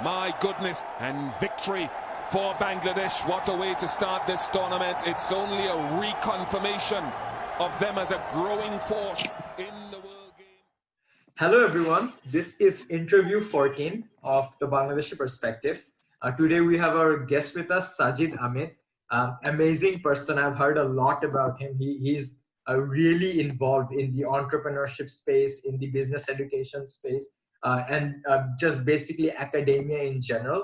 My goodness, and victory for Bangladesh. What a way to start this tournament. It's only a reconfirmation of them as a growing force in the world game. Hello everyone, this is interview 14 of the Bangladeshi perspective. Today we have our guest with us, Sajid Amit. Amazing person, I've heard a lot about him. He's really involved in the entrepreneurship space, in the business education space, and just basically academia in general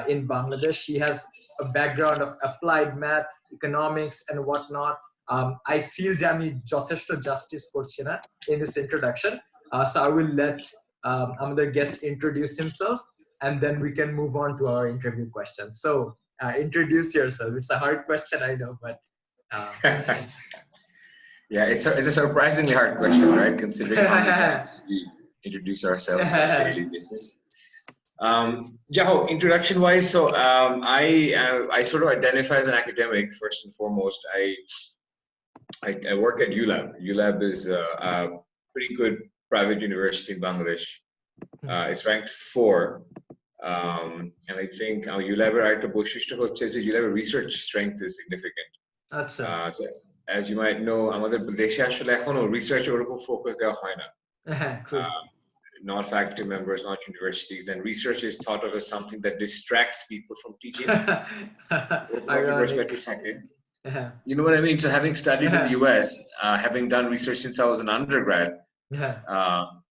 in Bangladesh. He has a background of applied math, economics and whatnot. I feel Jami যথেষ্ট justice করছি না in this introduction. So I will let another guest introduce himself, and then we can move on to our interview questions. So introduce yourself. It's a hard question, I know, but yeah, it's a surprisingly hard question, right? Considering how many times we introduce ourselves on a daily basis. Introduction-wise, so I sort of identify as an academic first and foremost. I work at ULAB. ULAB is a pretty good private university in Bangladesh. It's ranked 4, and I think ULAB একটা বৈশিষ্ট্য হচ্ছে যে ULAB research strength is significant. So, as you might know, আমাদের দেশে আসলে এখনো research এর উপর focus দেওয়া হয় না. Not faculty members, not universities, and research is thought of as something that distracts people from teaching. You know what I mean? So having studied in the US, having done research since I was an undergrad,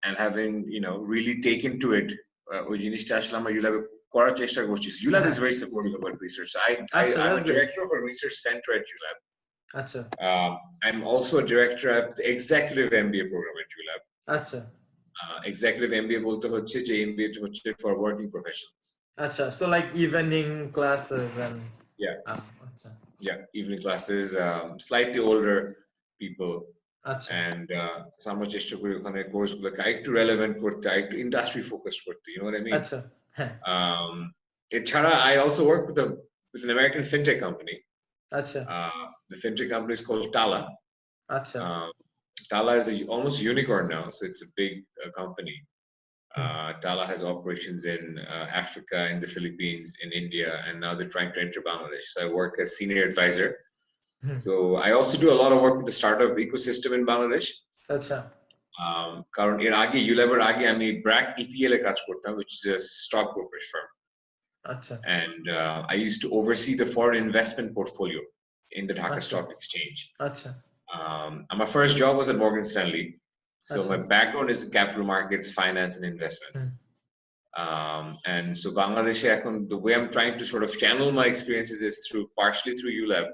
and having really taken to it, ULAB is very supportive about research. I'm a director of a research center at ULAB. I'm also a director of the executive MBA program at ULAB. Executive MBA বলতে হচ্ছে যে MBA হচ্ছে for working professionals. So like evening classes and evening classes, slightly older people, and আমরা চেষ্টা করি ওখানে কোর্সগুলোকে একটু relevant করতে, একটু industry focused করতে, you know what I mean? এছাড়া I also work with an American fintech company. The fintech company is called Tala. Tala is almost a unicorn now, so it's a big company. Tala has operations in Africa, in the Philippines, in India, and now they're trying to enter Bangladesh. So I work as senior advisor. So I also do a lot of work with the startup ecosystem in Bangladesh. কারণ এর আগে ULAB এর আগে আমি BRAC EPL এ কাজ করতাম, which is a stock brokerage firm. And I used to oversee the foreign investment portfolio in the Dhaka Stock Exchange. My first job was at Morgan Stanley. So my background is in capital markets, finance, and investments. And so Bangladesh, the way I'm trying to sort of channel my experiences is partially through ULAB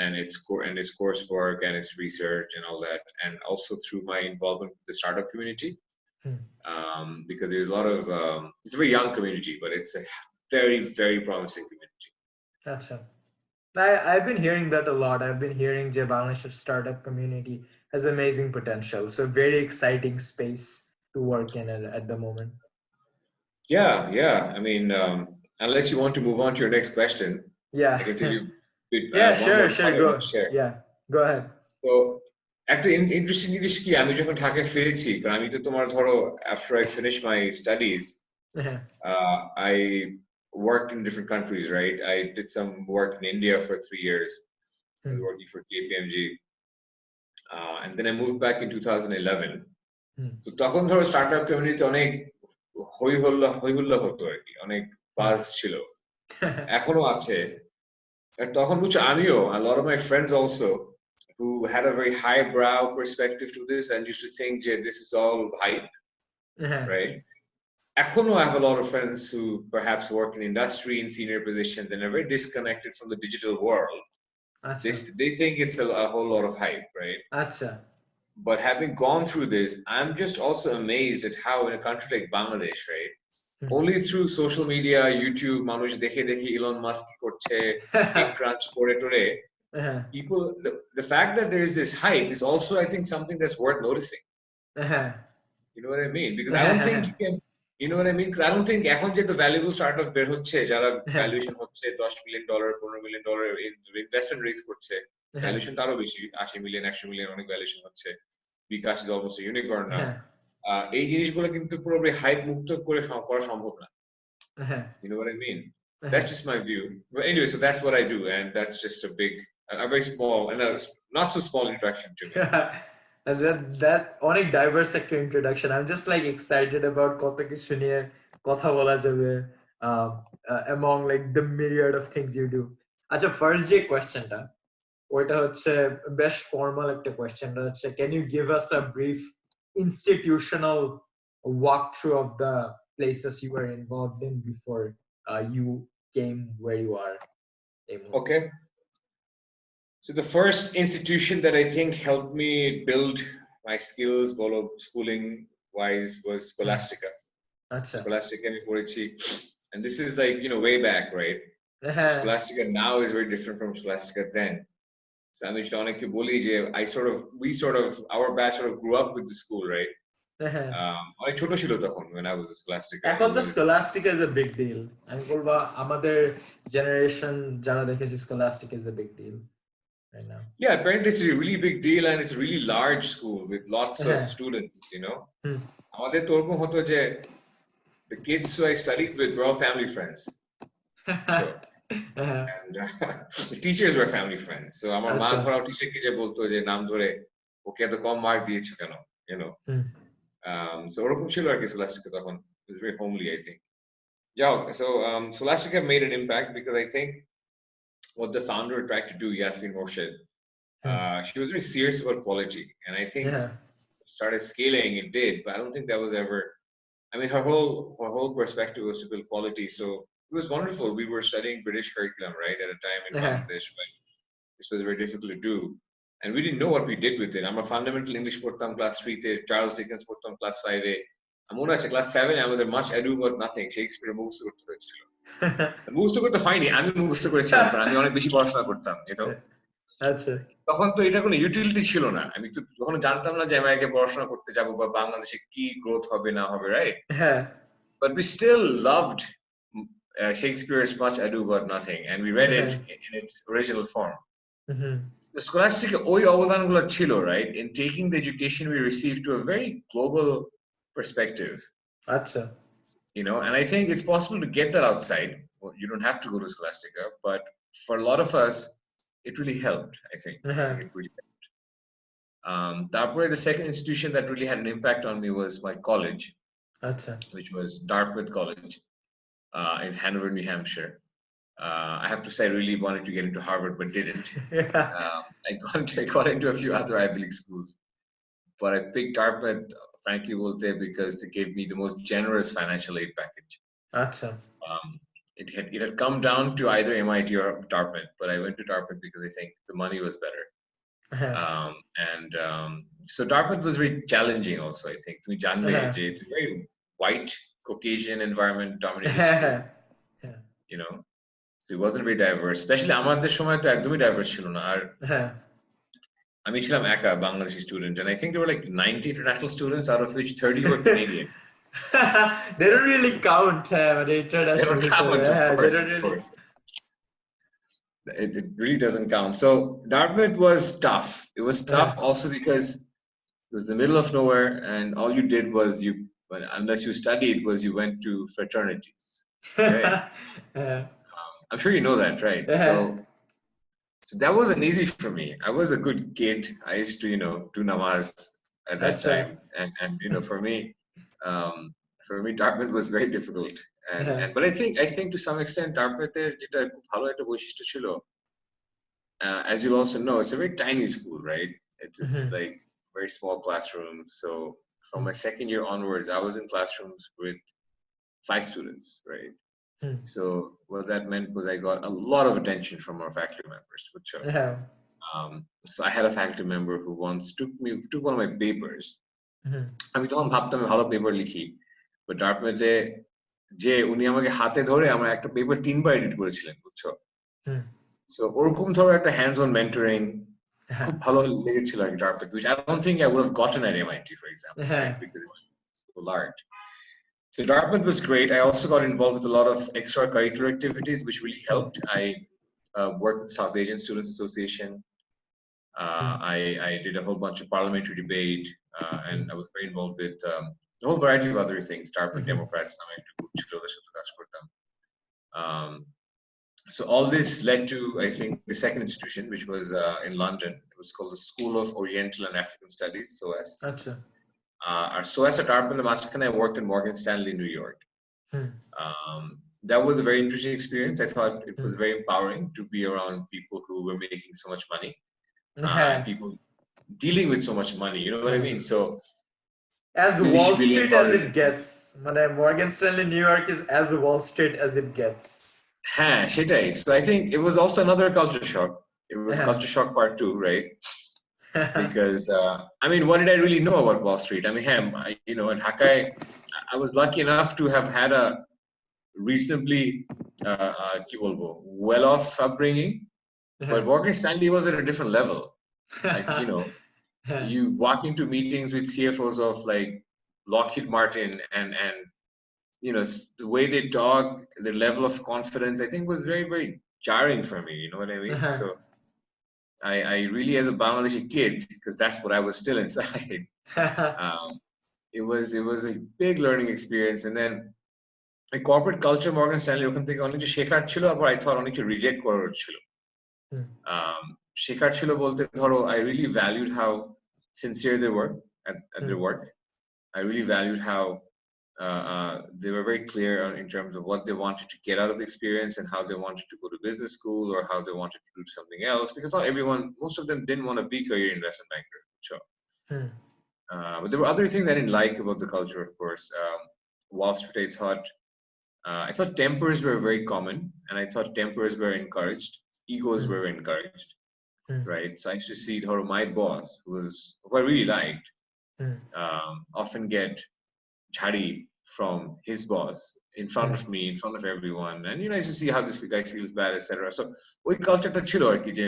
and its coursework and its research and all that, and also through my involvement with the startup community. Because there's a lot of it's a very young community, but it's a very, very promising community. I've been hearing that a lot. I've been hearing the Bangladesh startup community has amazing potential. So very exciting space to work in at the moment. Yeah. I mean, unless you want to move on to your next question, I can tell you. Sure. Go ahead. So, একটা interesting জিনিস কি, আমি যখন ঢাকায় ফিরেছি, কারণ আমি তো তোমার ধরো after I finished my studies, I worked in different countries, right? I did some work in India for 3 years, working for KPMG, and then I moved back in 2011. So তখন ধরো startup community অনেক হই হুল্লা হতো আর কি, অনেক বাজ ছিল, এখনো আছে। তখন বুঝছো আমিও, a lot of my friends also, who had a very highbrow perspective to this and used to think that this is all hype, right? Echono, I have a lot of friends who perhaps work in industry in senior positions and are very disconnected from the digital world. They think it's a whole lot of hype, right? But having gone through this, I'm just also amazed at how in a country like Bangladesh, right? Only through social media, YouTube, মানুষ দেখে Elon Musk করছে, crunch করে টোরে, people, the fact that there is this hype is also, I think, something that's worth noticing. You know what I mean? Because I don't think you can, you know what I mean? Because I don't think এখন যে the valuable startups বের হচ্ছে, যারা valuation হচ্ছে $10 million, $15 million investment raise করছে, valuation তারও বেশি, 80 million, 100 million অনেক valuation হচ্ছে. Bikash is almost a unicorn now. এই জিনিসগুলো কিন্তু পুরোপুরি হাইপ মুক্ত করে করা সম্ভব না। You know what I mean? That's just my view. But anyway, so that's what I do, and that's just a very small and a not so small introduction to me. And that অনেক diverse একটা introduction. I'm just like excited about কত কিছু নিয়ে কথা বলা যাবে among like the myriad of things you do. আচ্ছা, first যে questionটা ওইটা হচ্ছে বেশ formal একটা question. হচ্ছে, can you give us a brief institutional walkthrough of the places you were involved in before you came where you are? Okay. So the first institution that I think helped me build my skills, schooling wise, was Scholastica. Scholastica আমি পড়েছি, and this is like, you know, way back, right? Scholastica now is very different from Scholastica then. So আমি যেটা অনেককে বলি যে our batch sort of grew up with the school, right? অনেক ছোট ছিল তখন when I was at Scholastica. এখন তো Scholastica is a big deal. আমি বলবো আমাদের generation যারা দেখেছি Scholastica is a big deal right now. Yeah, apparently it's a really big deal and it's a really large school with lots of students, you know. আমাদের তো ওরকম হতো যে the kids who I studied with were all family friends. And the teachers were family friends. So আমার মা ধরাও টিচারকে যে বলতো যে নাম ধরে ওকে এত কম মার্ক দিয়েছো কেন, you know. So ওরকম ছিল আর কি Scholastica তখন. It was very homely, I think. So Scholastica made an impact because I think what the founder tried to do, Yasmin Morshed, she was very serious about quality, and I think started scaling. It did, but I don't think that was ever. I mean, her whole perspective was to build quality. So it was wonderful. We were studying British curriculum, right, at a time in Bangladesh when this was very difficult to do, and we didn't know what we did with it. I'm a fundamental English portam class 3 te, Charles Dickens portam class 5 e. I'm on class 7. I was much ado about nothing. Shakespeare moves to মুখস্থ করতে হয়নি, আমি মুখস্থ করেছিলাম, আমি অনেক বেশি পড়াশোনা করতাম, আচ্ছা। তখন তো এটা কোনো ইউটিলিটি ছিল না, আমি তো তখন জানতাম না যে আমেরিকায় পড়াশোনা করতে যাব বা বাংলাদেশে কি গ্রোথ হবে না হবে, right? But we still loved Shakespeare's Much Ado About Nothing, and we read it in its original form. The Scholastic ওই অবদানগুলো ছিল, right, in taking the education we received to a very global perspective. আচ্ছা। You know, and I think it's possible to get that outside. Well, you don't have to go to Scholastica, but for a lot of us, it really helped, I think. It really helped. The second institution that really had an impact on me was my college, which was Dartmouth College in Hanover, New Hampshire. I have to say, I really wanted to get into Harvard, but didn't. I got into a few other Ivy League schools, but I picked Dartmouth, frankly, because they gave me the most generous financial aid package. It had come down to either MIT or Dartmouth, but I went to Dartmouth because I think the money was better. So Dartmouth was very challenging also, I think. It's a very white, Caucasian environment dominated, you know. So it wasn't very diverse, especially আমাদের সময় তো একদমই diverse ছিল না। আর আমি ছিলাম একা Bangladeshi student, and I think there were like 90 international students, out of which 30 were Canadian. They don't really count. They don't count, of course. It really doesn't count. So Dartmouth was tough. It was tough also because it was the middle of nowhere, and all you did was unless you studied, was you went to fraternities. Right? I'm sure you know that, right? So that wasn't easy for me. I was a good kid. I used to, do namaz at that time, and for me, Dartmouth was very difficult. But I think to some extent, Dartmouth যেটা খুব ভালো একটা বৈশিষ্ট্য ছিল. As you'll also know, it's a very tiny school, right? It's like very small classrooms. So from my second year onwards, I was in classrooms with 5 students, right? So what that meant was I got a lot of attention from our faculty members. So I had a faculty member who once took one of my papers. আমি তখন ভাবতাম আমি ভালো paper লিখি, but ডার্টমাউথে যে উনি আমাকে হাতে ধরে আমার একটা পেপার 3 বার এডিট করেছিলেন, বুঝছো? So ওরকম ধরনের একটা hands on mentoring খুব ভালো লেগেছিল আর কি Dartmouth, which I don't think I would have gotten at MIT, for example, right? Because it was so large. So Dartmouth was great. I also got involved with a lot of extracurricular activities, which really helped. I worked with South Asian Students Association. I did a whole bunch of parliamentary debate. and I was very involved with a whole variety of other things. Dartmouth Democrats, so all this led to, I think, the second institution, which was in London. It was called the School of Oriental and African Studies, SOAS. Gotcha. Our SOAS at Dartmouth, I worked in Morgan Stanley in New York. That was a very interesting experience. I thought it was very empowering to be around people who were making so much money, and people dealing with so much money. You know what I mean? So as Wall Street as it gets. Morgan Stanley New York is as Wall Street as it gets. So I think it was also another culture shock. It was culture shock part 2, right? Because I mean, what did I really know about Wall Street? I mean, at Hakai, I was lucky enough to have had a reasonably well-off upbringing, but Morgan Stanley was at a different level. Like, you walk into meetings with CFOs of like Lockheed Martin, and the way they talk, the level of confidence, I think was very, very jarring for me. You know what I mean? So I really, as a Bangladeshi kid, because that's what I was still inside, it was a big learning experience. And then the corporate culture, Morgan Stanley, ওখান থেকে অনেক কিছু শেখার ছিল, আবার I thought অনেক কিছু reject করার ছিল। শেখার ছিল বলতে ধরো, I really valued how sincere they were at their work. I really valued how they were very clear in terms of what they wanted to get out of the experience and how they wanted to go to business school or how they wanted to do something else, because not everyone, most of them didn't want to be career investment banker. Sure. But there were other things I didn't like about the culture, of course. Wall Street, I thought tempers were very common, and I thought tempers were encouraged, egos were encouraged, right? So I used to see my boss, who I really liked, often get chari from his boss in front of me, in front of everyone, and I used to see how this guy feels bad, etc. So ওই কালচারটা ছিল আর কি, যে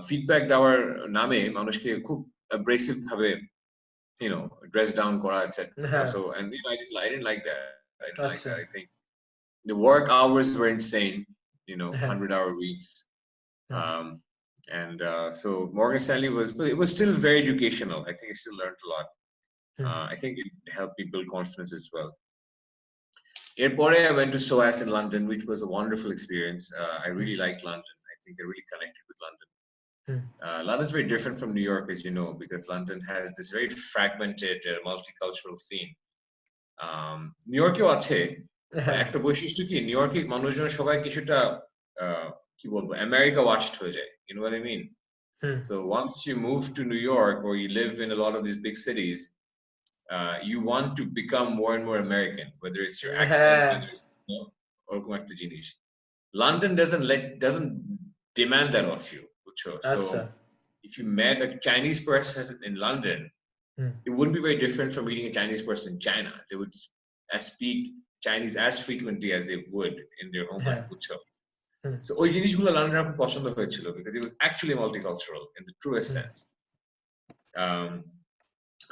feedback দেওয়ার নামে মানুষকে খুব abrasive ভাবে dress down করা, etc. So and I didn't like that. I didn't like that. I think the work hours were insane, 100-hour weeks. So Morgan Stanley it was still very educational. I think I still learned a lot. I think it helped me build confidence as well. Airport, I went to SOAS in London, which was a wonderful experience. I really liked London. I think I really connected with London. London's very different from New York, as you know, because London has this very fragmented, multicultural scene. New York আছে একটা বৈশিষ্ট্য কি, new ইয়র্কে মানুষজন সবাই কিছুটা কি বলবো আমেরিকা ওয়াশড হয়ে যায়, you know what I mean? So once you move to New York or you live in a lot of these big cities, you want to become more and more American, whether it's your accent, whether it's or কোনো একটা জিনিস. London doesn't demand that of you. So if you met a Chinese person in London, it wouldn't be very different from meeting a Chinese person in China. They would speak Chinese as frequently as they would in their home language. So ওই জিনিসগুলো লন্ডনে আমার পছন্দ হয়েছিল, because it was actually multicultural in the truest sense.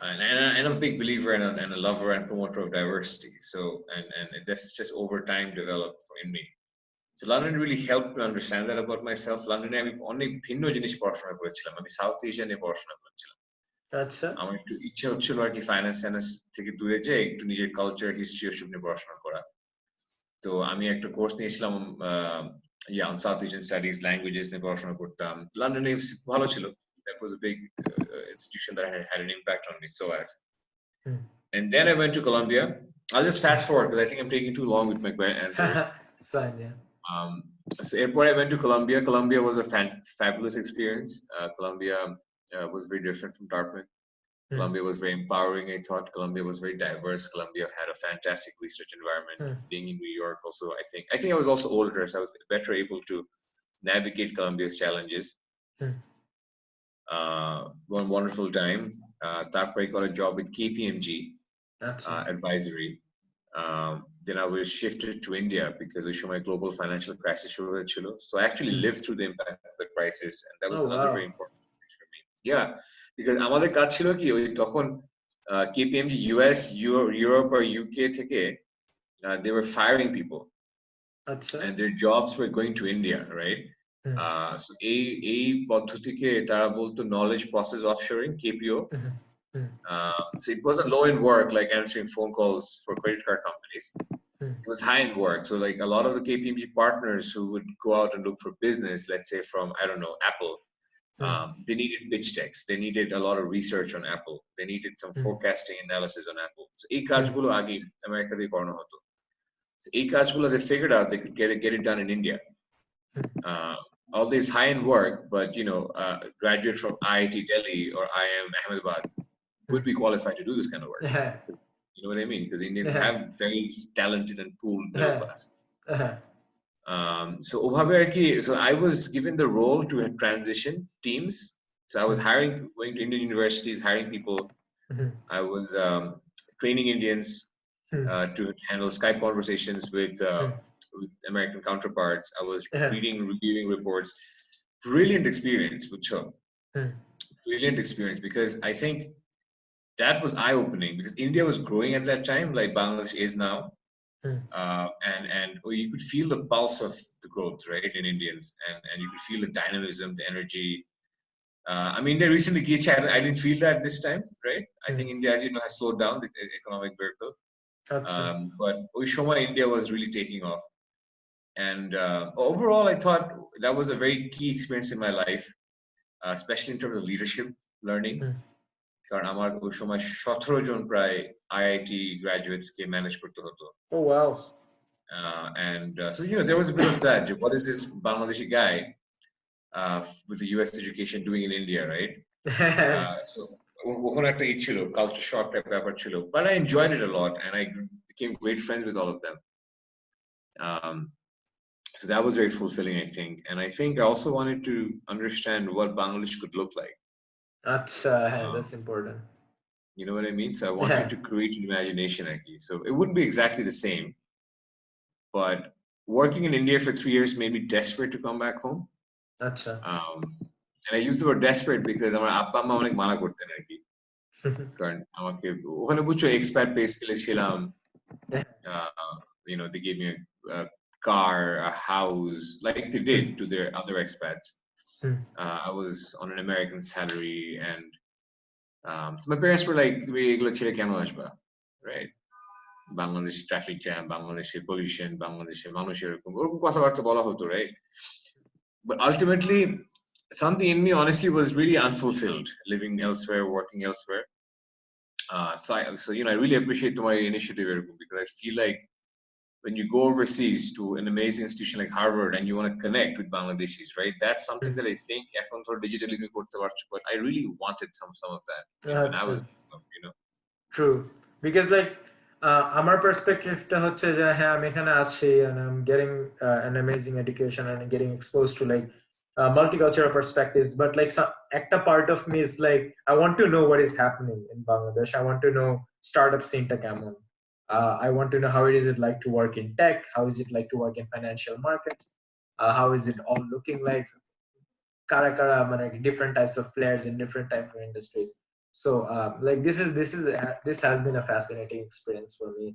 And I'm a big believer and a lover and promoter of diversity. So and that's just over time developed in me. So London really helped me understand that about myself. Londone আমি অনেক ভিন্ন জিনিস পড়াশোনা করেছিলাম, আমি south Asia নিয়ে পড়াশোনা করেছিলাম। আচ্ছা, আমার একটু ইচ্ছা হচ্ছিল আর কি ফাইন্যান্স থেকে দূরে যেয়ে একটু নিজের কালচার, হিস্ট্রি ওসব নিয়ে পড়াশোনা করা। তো আমি একটা কোর্স নিয়েছিলাম on South Asian Studies, languages নিয়ে পড়াশোনা করতাম। লন্ডনে ভালো ছিল, that was a big institution that had an impact on me, SOAS. And then I went to Columbia. I'll just fast forward because I think I'm taking too long with my answers. Fine, yeah. So airport, I went to Columbia. Columbia was a fabulous experience. Columbia was very different from Dartmouth. Columbia was very empowering. I thought Columbia was very diverse. Columbia had a fantastic research environment. Being in New York also, I think I was also older, so I was better able to navigate Columbia's challenges. One wonderful time. তারপরে I got a job with KPMG advisory. Then I was shifted to India because we show my global financial crisis. So I actually lived through the impact of the crisis, and that was another very important thing for me. Yeah, because আমাদের কাজ ছিল কি, ওই তখন KPMG US, Europe or UK থেকে they were firing people, and their jobs were going to India, right? So এই পদ্ধতিকে তারা বলতো knowledge process offshoring, KPO. So it wasn't low-end work like answering phone calls for credit card companies. It was high-end work. So like a lot of the KPMG partners who would go out and look for business, let's say from, I don't know, Apple, they needed pitch decks. They needed a lot of research on Apple. They needed some forecasting analysis on Apple. So এই কাজগুলো আগে আমেরিকাতেই করানো হতো। So এই কাজগুলো they figured out they could get it done in India. All this high-end work, but graduate from IIT Delhi or IIM Ahmedabad would be qualified to do this kind of work. You know what I mean? Because Indians have very talented and pooled middle class. So I was given the role to transition teams. So I was going to Indian universities, hiring people. I was training Indians to handle Skype conversations with American counterparts. I was reviewing reports. Brilliant experience, brilliant experience, because I think that was eye-opening, because India was growing at that time, like Bangladesh is now, and you could feel the pulse of the growth, right, in Indians, and you could feel the dynamism, the energy. I mean, they recently, I didn't feel that this time, right? I think India, as you know, has slowed down the economic miracle. But Oishoma, India was really taking off. And overall, I thought that was a very key experience in my life, especially in terms of leadership learning. কারণ আমার ওই সময় 17 জন প্রায় IIT graduates কে manage করতে হতো. Oh wow. And so there was a bit of that. What is this Bangladeshi guy with the US education doing in India, right? So ওখানে একটা ছিল, culture shock type ব্যাপার ছিল, but I enjoyed it a lot and I became great friends with all of them. So that was very fulfilling, I think. And I think I also wanted to understand what Bangladesh could look like. That's important. You know what I mean? So I wanted to create an imagination, actually. So it wouldn't be exactly the same, but working in India for 3 years made me desperate to come back home. And I use the word desperate because আমার আব্বা আম্মা অনেক মানা করতেন আর কি, কারণ আমাকে ওখানে বুঝছো expat pay scale ছিলাম. They gave me a car, a house, like they did to their other expats. I was on an American salary, and so my parents were like, right? Bangladesh traffic jam, Bangladesh pollution, Bangladesh মানুষের ওরকম কথাবার্তা বলা হতো, right? But ultimately, something in me honestly was really unfulfilled, living elsewhere, working elsewhere. So I really appreciate my initiative, because I feel like when you go overseas to an amazing institution like Harvard and you want to connect with Bangladeshis, right? That's something that I think এখন তো digitally করতে পারছো, but I really wanted some of that when I was, True, because like আমার perspective টা হচ্ছে যে হ্যাঁ আমি এখানে আছি and I'm getting an amazing education and getting exposed to like multicultural perspectives, but like একটা part of me is like I want to know what is happening in Bangladesh. I want to know startup scene টা কেমন. I want to know how is it like to work in tech, how is it like to work in financial markets, how is it all looking like, different types of players in different types of industries. So like this has been a fascinating experience for me,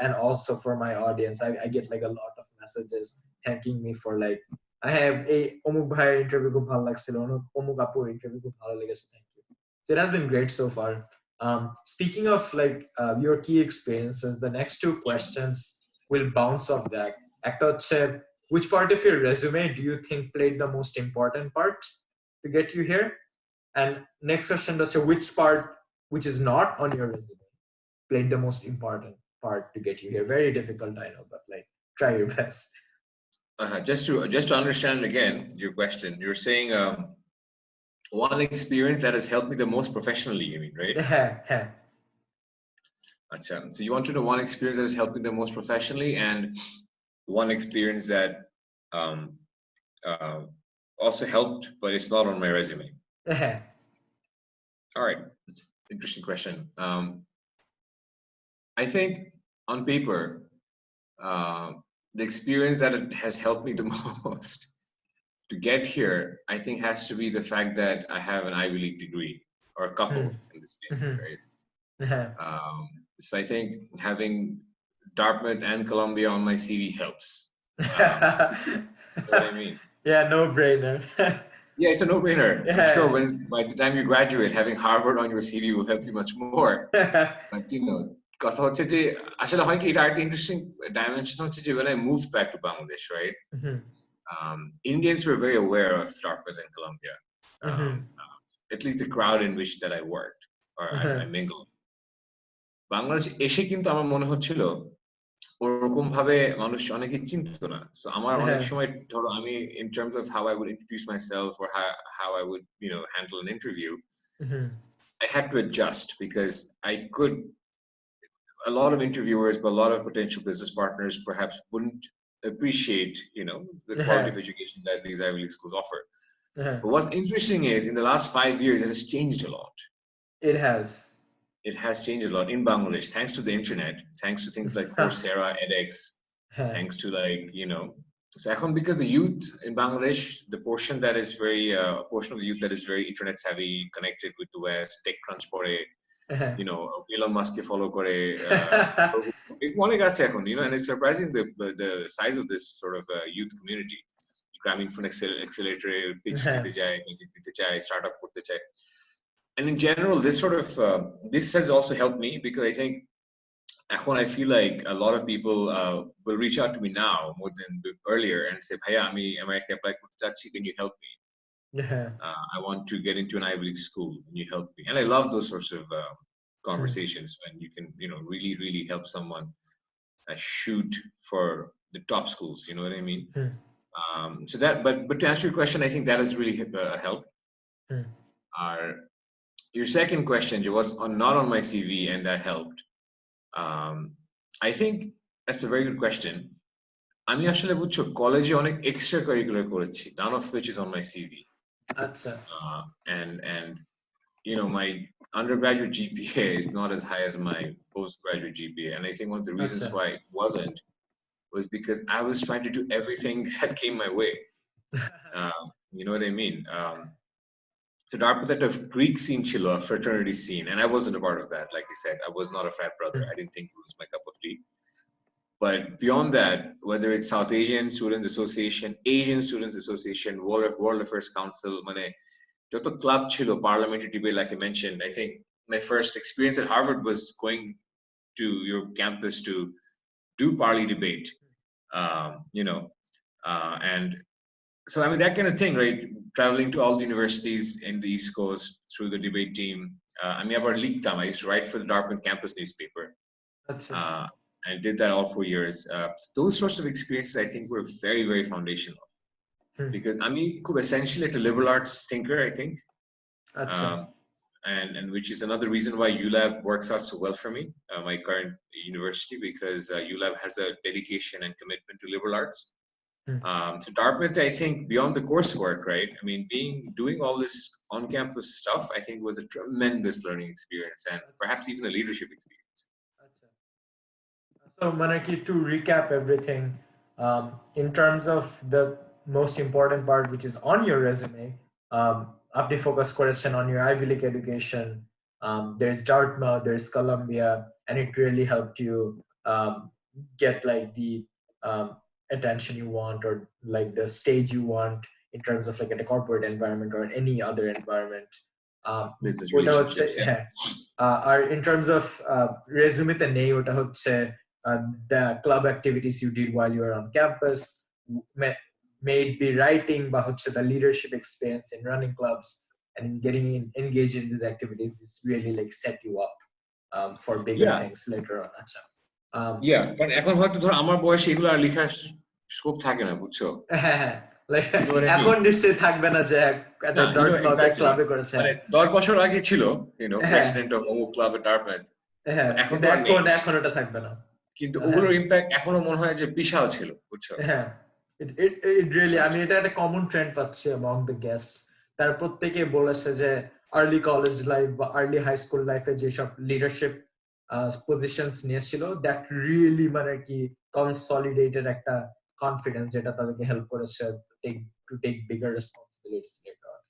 and also for my audience. I get like a lot of messages thanking me for like I have a omuk bhai interview খুব ভালো লাগছিল, omuk আপুর interview খুব ভালো লেগেছে, thank you. So it has been great so far. Speaking of like your key experiences, the next two questions will bounce off that. একটা হচ্ছে, which part of your resume do you think played the most important part to get you here? And next question, which part which is not on your resume played the most important part to get you here? Very difficult, I know, but like try your best. Just to understand again your question, you're saying one experience that has helped me the most professionally, you mean, right? Yeah. So you want to know one experience that has helped me the most professionally, and one experience that also helped, but it's not on my resume. All right, that's an interesting question. I think on paper, the experience that it has helped me the most to get here, I think, has to be the fact that I have an Ivy League degree, or a couple in this case, right? So I think having Dartmouth and Columbia on my CV helps. You know what I mean? Yeah, no brainer. Yeah, it's a no-brainer. Yeah. I'm sure by the time you graduate, having Harvard on your CV will help you much more. But কথা হচ্ছে যে আসলে হয় কি এটা একটা interesting dimension হচ্ছে যে when I moved back to Bangladesh, right? Indians were very aware of Dartmouth and Columbia. At least the crowd in which that I worked or I mingled. Bangladesh এসে কিন্তু আমার মনে হচ্ছিল ওরকম ভাবে মানুষ অনেকে চিনতো না সো আমার অনেক সময় ধরো আমি in terms of how I would introduce myself or how I would handle an interview I had to adjust because I could a lot of interviewers but a lot of potential business partners perhaps wouldn't appreciate the quality of education that these Ivy League schools offer. But what's interesting is in the last 5 years it has changed a lot. It has changed a lot in Bangladesh, thanks to the internet, thanks to things like Coursera, edX, thanks to so because the youth in Bangladesh, the portion that is very, portion of the youth that is very internet savvy, connected with the West, tech crunch kore, Elon Musk follow kore, and it's surprising the size of this sort of youth community. Gramming for an accelerator, pitch startup korte chai. And in general, this sort of this has also helped me because I think I feel like a lot of people will reach out to me now more than earlier and say, "Hey, America apply korte chacchi, can you help me? I want to get into an Ivy League school. Can you help me?" And I love those sorts of conversations when you can really help someone shoot for the top schools. You know what I mean? So that, but to answer your question, I think that has really helped. Your second question was not on my CV, and that helped. I think that's a very good question. আমি আসলে বুঝছো কলেজে অনেক extra curricular করেছি, none of which is on my CV. And my undergraduate GPA is not as high as my postgraduate GPA, and I think one of the reasons why it wasn't was because I was trying to do everything that came my way. You know what I mean? So Dartmouth had a Greek scene chilo, a fraternity scene, and I wasn't a part of that. Like you said, I was not a frat brother. I didn't think it was my cup of tea. But beyond that, whether it's South Asian Students Association, Asian Students Association, World Affairs Council, joto club chilo, parliamentary debate, like I mentioned, I think my first experience at Harvard was going to your campus to do parley debate, and so that kind of thing, right? Traveling to all the universities in the East Coast through the debate team. About leak time, I used to write for the Dartmouth campus newspaper. And did that all 4 years. Those sorts of experiences, I think, were very, very foundational. Because could essentially a liberal arts thinker, I think. And which is another reason why ULAB works out so well for me, my current university, because ULAB has a dedication and commitment to liberal arts. So Dartmouth, I think, beyond the coursework, right? Doing all this on-campus stuff, I think, was a tremendous learning experience and perhaps even a leadership experience. So, Manaki, to recap everything, in terms of the most important part, which is on your resume, আপনি focus করেছেন on your Ivy League education. There's Dartmouth, there's Columbia, and it really helped you get like the attention you want or like the stage you want in terms of like a corporate environment or any other environment. In terms of resume তে নেই, ওটা হচ্ছে the club activities you did while you were on campus, may it be writing বা হচ্ছে the leadership experience in running clubs and getting engaged in these activities. This really like set you up for bigger things later on. কারণ এখন হয়তো ধর আমার বয়সে এগুলো আর লেখার স্কোপ থাকে না, বুঝছো? এখন নিশ্চয়ই থাকবে না যে একটা ক্লাবে করেছে, 10 বছর আগে ছিল প্রেসিডেন্ট অফ অমুক ক্লাব এট ডার্টমাউথ, এখন ওটা থাকবে না, কিন্তু ওগুলোর ইমপ্যাক্ট এখনো মনে হয় যে বিশাল ছিল, বুঝছো? It really, এটা একটা কমন ট্রেন্ড পাচ্ছি among the guests. তার প্রত্যেকে বলেছে যে আর্লি কলেজ লাইফ বা আর্লি হাই স্কুল লাইফে যেসব লিডারশিপ পজিশনস নিয়েছিল, দ্যাট রিয়েলি কি কনসলিডেটেড একটা কনফিডেন্স যেটা তাদেরকে হেল্প করেছে to take bigger responsibilities later on.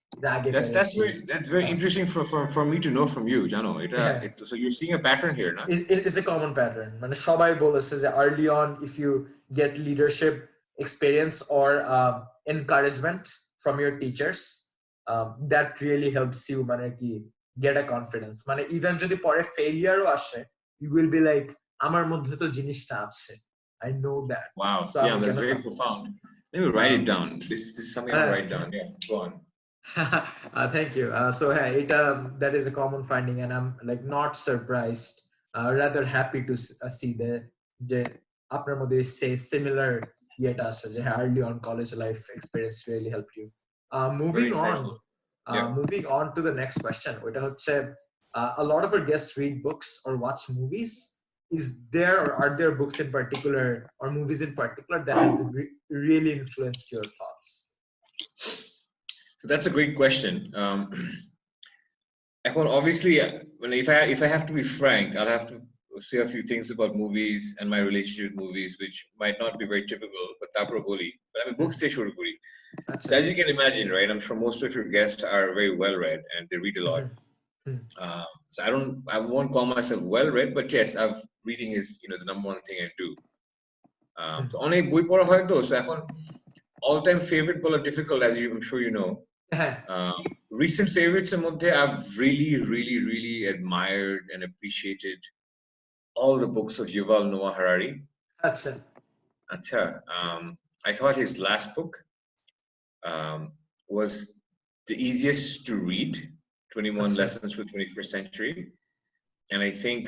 That's very interesting for me to know from you, Jano. So you're seeing a pattern here, no? It's a common pattern. সবাই বলেছে যে early on, if you get leadership experience or encouragement from your teachers, that really helps you get a confidence. Even যদি পরে failure আসে, you will be like, আমার মধ্যে তো জিনিসটা আছে, I know that. Wow, So yeah, that's very profound. Let me write it down. This is something I'll write down. Yeah, go on. Thank you. So hey, that is a common finding, and I'm like not surprised, rather happy to see যে আপনার মধ্যে say similar ইয়েটা আছে যে early on college life experience really helped you. Moving on to the next question. ওইটা হচ্ছে a lot of our guests read books or watch movies. Is there or are there books in particular or movies in particular that has really influenced your thoughts? So that's a great question. Obviously, if I have to be frank, I'll have to say a few things about movies and my relationship with movies, which might not be very typical, but tapro boli. But I mean, books they shuru kori. So as you can imagine, right? I'm sure most of your guests are very well read and they read a lot. So I won't call myself well read, but yes, reading is the number one thing I do. So on a boi pora hoy to, so all-time favorite bola difficult, as I'm sure you know. Recent favorites I've really admired and appreciated all the books of Yuval Noah Harari. I thought his last book was the easiest to read, 21 Lessons for the 21st Century. And I think,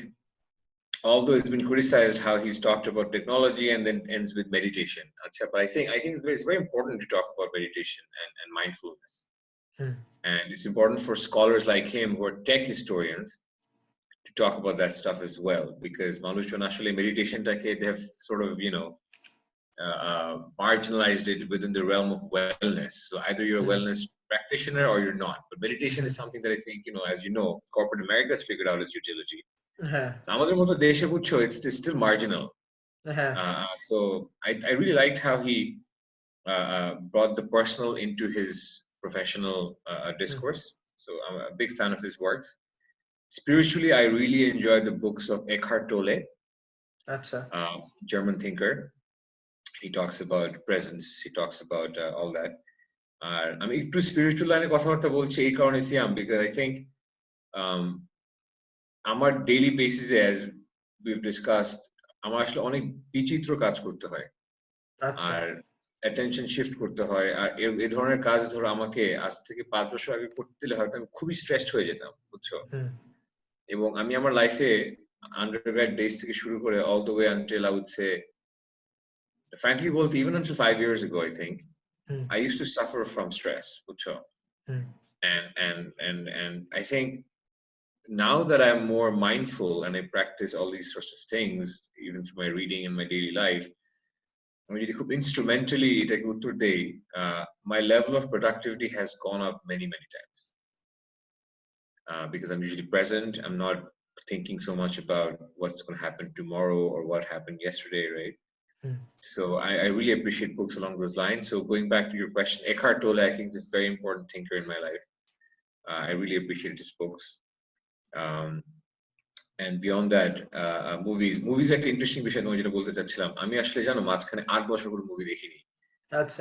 although it's been criticized how he's talked about technology and then ends with meditation, but I think it's very important to talk about meditation and mindfulness. And it's important for scholars like him who are tech historians to talk about that stuff as well, because Manushon actually meditation they have sort of marginalized it within the realm of wellness. So either you're a wellness practitioner or you're not. But meditation is something that I think, as you know, corporate America has figured out its utility. So it's still marginal. So I really liked how he brought the personal into his professional discourse. So I'm a big fan of his works. Spiritually, I really enjoy the books of Eckhart Tolle, German thinker. He talks about presence. He talks about all that. I mean, to spiritual line because I think আমার daily basis, as we've discussed, আমার আসলে অনেক বিচিত্র কাজ করতে হয় আর attention shift করতে হয় আর এই ধরনের কাজ ধরো আমাকে আজ থেকে 5 বছর আগে করতে দিলে হয়তো আমি খুবই স্ট্রেসড হয়ে যেতাম, বুঝছো? এবং আমি আমার লাইফে undergrad days থেকে শুরু করে all the way until I would say, frankly, both even until 5 years ago, I think I used to suffer from stress, বুঝছো? And I think now that I'm more mindful and I practice all these sorts of things, even through my reading and my daily life, I mean, instrumentally, my level of productivity has gone up many times. Because I'm usually present. I'm not thinking so much about what's going to happen tomorrow or what happened yesterday, right? So I really appreciate books along those lines. So going back to your question, Eckhart Tolle, I think, is a very important thinker in my life. I really appreciate his books. And beyond that, movies একটা interesting বিষয় আমি যেটা বলতে চাচ্ছিলাম, আমি আসলে জানো মাঝখানে 8 বছর করে মুভি দেখিনি,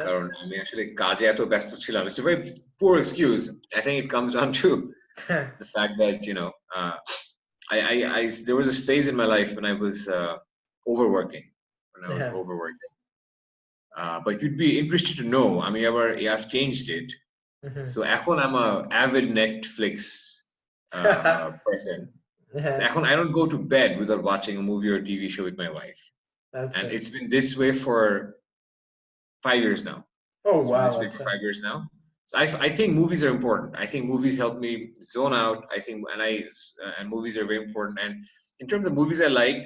কারণ আমি আসলে কাজে এত ব্যস্ত ছিলাম. It's a very poor excuse. I think it comes down to the fact that there was this phase in my life when I was overworking. But you'd be interested to know, I mean, I've changed it. So এখন I'm a avid Netflix person. So I don't go to bed without watching a movie or a TV show with my wife. And it's been this way for 5 years now. Oh, it's wow. Been this way for 5 years now. So I think movies are important. I think movies help me zone out. I think, and movies are very important. And in terms of movies I like,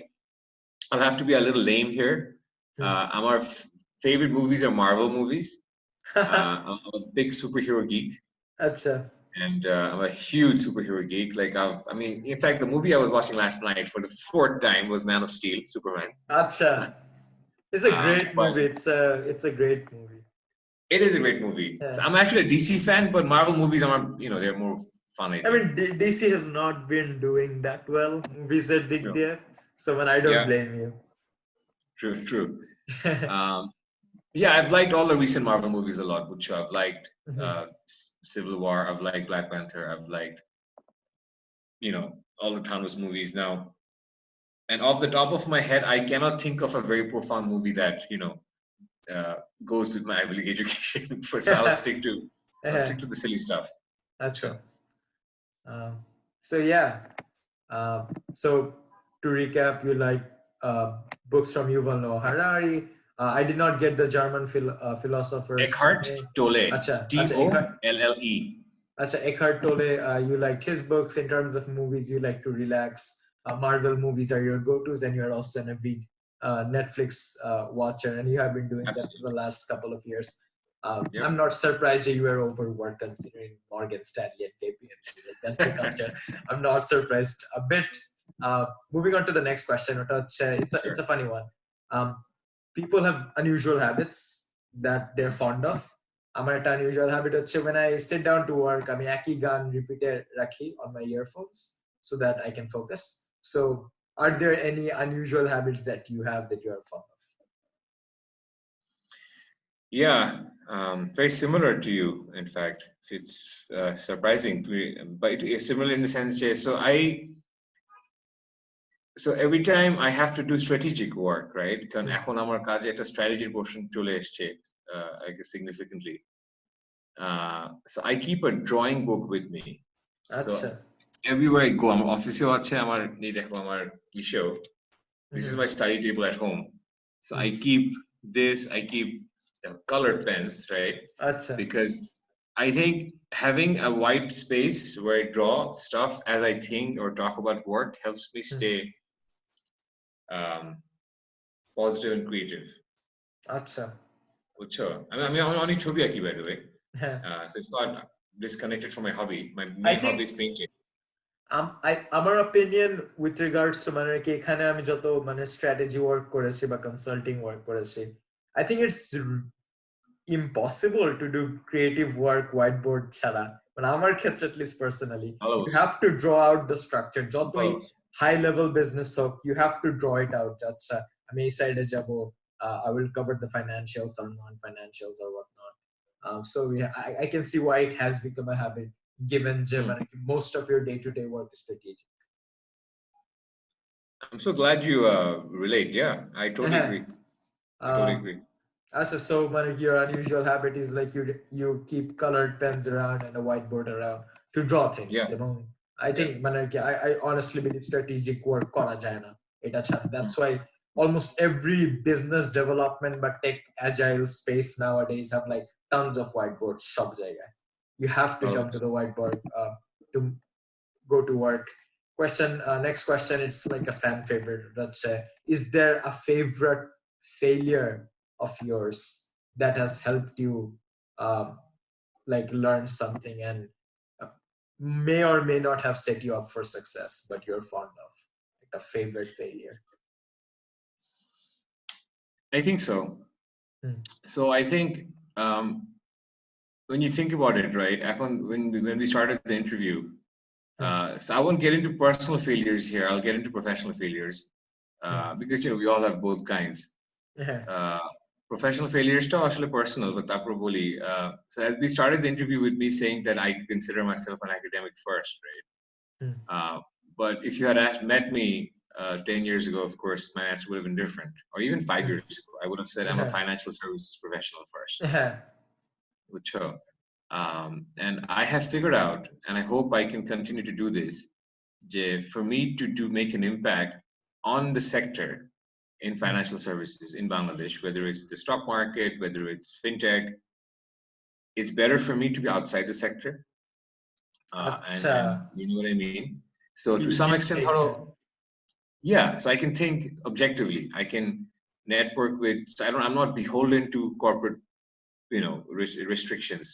I'll have to be a little lame here. Our favorite movies are Marvel movies. I'm a big superhero geek. And I'm a huge superhero geek. In fact, the movie I was watching last night for the 4th time was Man of Steel, Superman. It's a great movie. It's a great movie. It is a great movie. So I'm actually a DC fan, but Marvel movies are, they're more fun. I mean, DC has not been doing that well. Movies are big there, so I don't blame you. True. Yeah, I've liked all the recent Marvel movies a lot, which I've liked Mm-hmm. Civil War, I've liked Black Panther, I've liked, all the Thanos movies now. And off the top of my head, I cannot think of a very profound movie that, uh, goes with my Ivy League education. So I'll stick to the silly stuff. That's Um, so yeah, so to recap, you like books from Yuval Noah Harari. I did not get the German philosopher's Eckhart name. Tolle, Acha, Tolle. Eckhart Tolle. You liked his books. In terms of movies, you like to relax. Marvel movies are your go-tos, and you're also an avid Netflix watcher, and you have been doing that for the last couple of years. Yep. I'm not surprised that you were overworked considering Morgan Stanley and KPMG. Like, that's the culture. I'm not surprised a bit. Moving on to the next question. It's a funny one. People have unusual habits that they're fond of. আমার একটা unusual habit হচ্ছে when I sit down to work আমি একই গান রিপিটে রাখি on my earphones so that I can focus. So are there any unusual habits that you have that you are fond of? Yeah, very similar to you, in fact. It's surprising to me, but it is similar in the sense, so every time I have to do strategic work, right? Because এখন আমার কাজে একটা strategy portion চলে এসেছে, I guess significantly. So I keep a drawing book with me. So everywhere I go, আমার অফিসেও আছে, আমার এই দেখো আমার ইসেও. This is my study table at home. So I keep colored pens, right? Because I think having a white space where I draw stuff as I think or talk about work helps me stay positive and creative. I'm only chhobi aki, by the way. So it's not disconnected from my hobby. My main hobby is painting. আমার opinion with regards to মানে কি এখানে আমি যত মানে strategy work করেছি বা consulting work করেছি, I think it's impossible to do creative work whiteboard ছাড়া, মানে আমার ক্ষেত্রে at least personally you have to draw out the structure. যতই high level business হোক, you have to draw it out. আচ্ছা আমি এই সাইডে যাব, I will cover the financials or non-financials or whatnot. So yeah, I can see why it has become a habit given most of your day-to-day work is strategic. I'm so glad you relate. Yeah, I totally agree. So your unusual habit is like you keep colored pens around and a whiteboard around to draw things. I think I honestly believe strategic work kora jay na eta chhada. That's why almost every business development but tech agile space nowadays have like tons of whiteboards shop jayga. You have to jump to the whiteboard to go to work. Next question, it's like a fan favorite. Let's say, is there a favorite failure of yours that has helped you like learn something and may or may not have set you up for success, but you're fond of, like a favorite failure? I think so. So I think when you think about it, right? When we started the interview, so I won't get into personal failures here. I'll get into professional failures because we all have both kinds. Professional failures to actually personal, but so as we started the interview with me saying that I consider myself an academic first, right? But if you had met me 10 years ago, of course, my answer would have been different. Or even 5 years ago, I would have said I'm a financial services professional first. And I have figured out, and I hope I can continue to do this, for me to make an impact on the sector in financial services in Bangladesh, whether it's the stock market, whether it's fintech, it's better for me to be outside the sector. And you know what I mean? So to some extent, so I can think objectively. I can network with, so I'm not beholden to corporate, restrictions.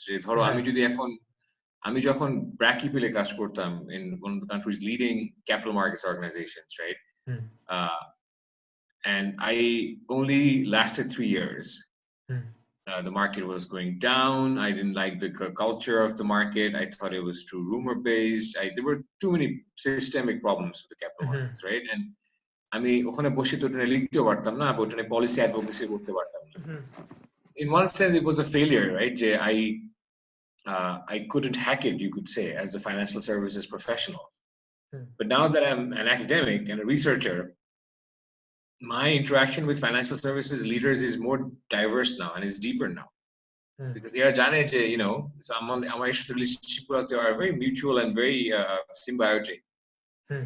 আমি যখন ব্র্যাকি পেলে কাজ করতাম in one of the country's leading capital markets organizations, right? And I only lasted 3 years. The market was going down. I didn't like the culture of the market. I thought it was too rumor-based. There were too many systemic problems with the capital markets, right? And আমি ওখানে বসে তো লিখতে পারতাম না, ওখানে policy advocacy করতে পারতাম না। in one sense, it was a failure, right? Jay, I couldn't hack it, you could say, as a financial services professional. But now that I'm an academic and a researcher, my interaction with financial services leaders is more diverse now and is deeper now. Because they are you know, so our relationship they are very mutual and very symbiotic.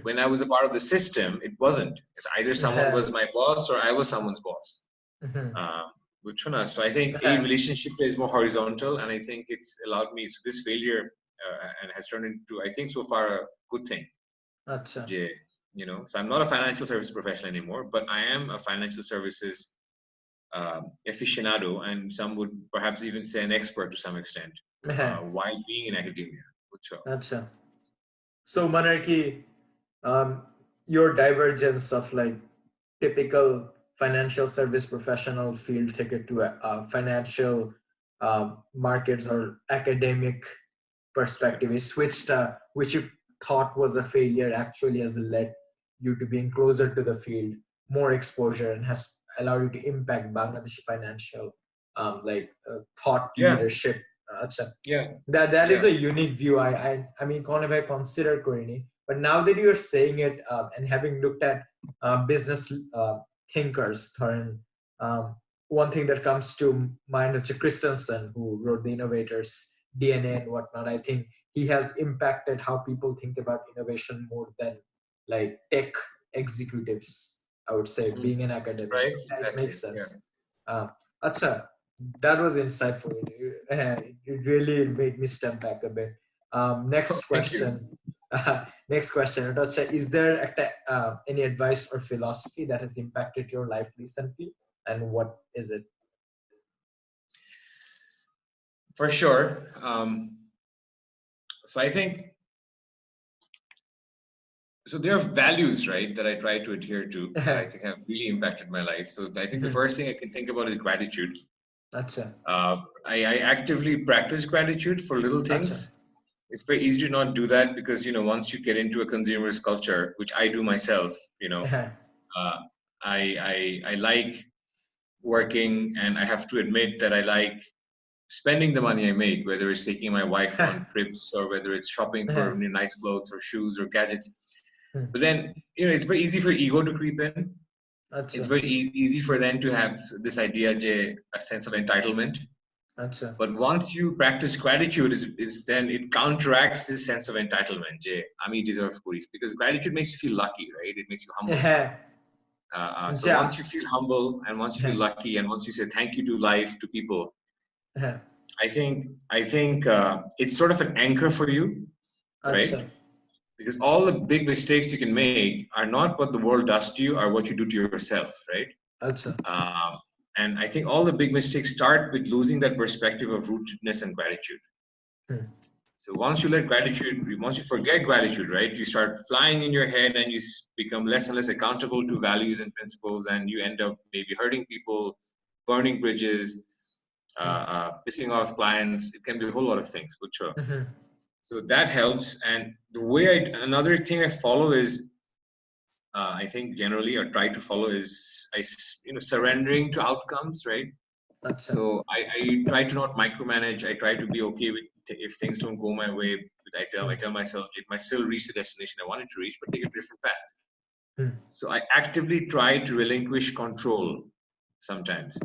When I was a part of the system, it wasn't. It's either someone was my boss or I was someone's boss. Which one? So I think a relationship is more horizontal, and I think it's allowed me. So this failure and has turned into, I think, so far a good thing. You know, so I'm not a financial service professional anymore, but I am a financial services aficionado, and some would perhaps even say an expert to some extent, while being in academia. So Manarki, your divergence of like typical financial service professional field ticket to financial markets or academic perspective is switched, which you thought was a failure actually has led you to being closer to the field, more exposure, and has allowed you to impact Bangladeshi financial thought leadership. That is a unique view. I mean, kind of I consider Korini, but now that you're saying it and having looked at business thinkers, one thing that comes to mind is Christensen, who wrote The Innovators, DNA and whatnot. I think he has impacted how people think about innovation more than like tech executives, I would say, being an academic. Right? So that Exactly. makes sense. That was insightful. It really made me step back a bit. Next question. Next question. Is there any advice or philosophy that has impacted your life recently, and what is it? For sure. So I think, so there are values, right, that I try to adhere to that I think have really impacted my life. So I think the first thing I can think about is gratitude. I actively practice gratitude for little things. It's very easy to not do that because, you know, once you get into a consumerist culture, which I do myself, you know, I like working, and I have to admit that I like spending the money I make, whether it's taking my wife on trips or whether it's shopping for nice clothes or shoes or gadgets. But then, you know, it's very easy for ego to creep in. It's very easy for them to have this idea, a sense of entitlement. But once you practice gratitude, is then it counteracts this sense of entitlement. Ami deserve kuris, because gratitude makes you feel lucky, right? It makes you humble. So once you feel humble, and once you feel lucky, and once you say thank you to life, to people, I think it's sort of an anchor for you, right? Because all the big mistakes you can make are not what the world does to you, or what you do to yourself, right? And I think all the big mistakes start with losing that perspective of rootedness and gratitude. So once you forget gratitude, right, you start flying in your head, and you become less and less accountable to values and principles, and you end up maybe hurting people, burning bridges, pissing off clients. It can be a whole lot of things, for sure. So that helps. And the way another thing I follow is, I think generally, or try to follow, is surrendering to outcomes, right? So I try to not micromanage. I try to be okay with if things don't go my way. I tell myself it might still reach the destination I wanted to reach, but take a different path. So I actively try to relinquish control sometimes.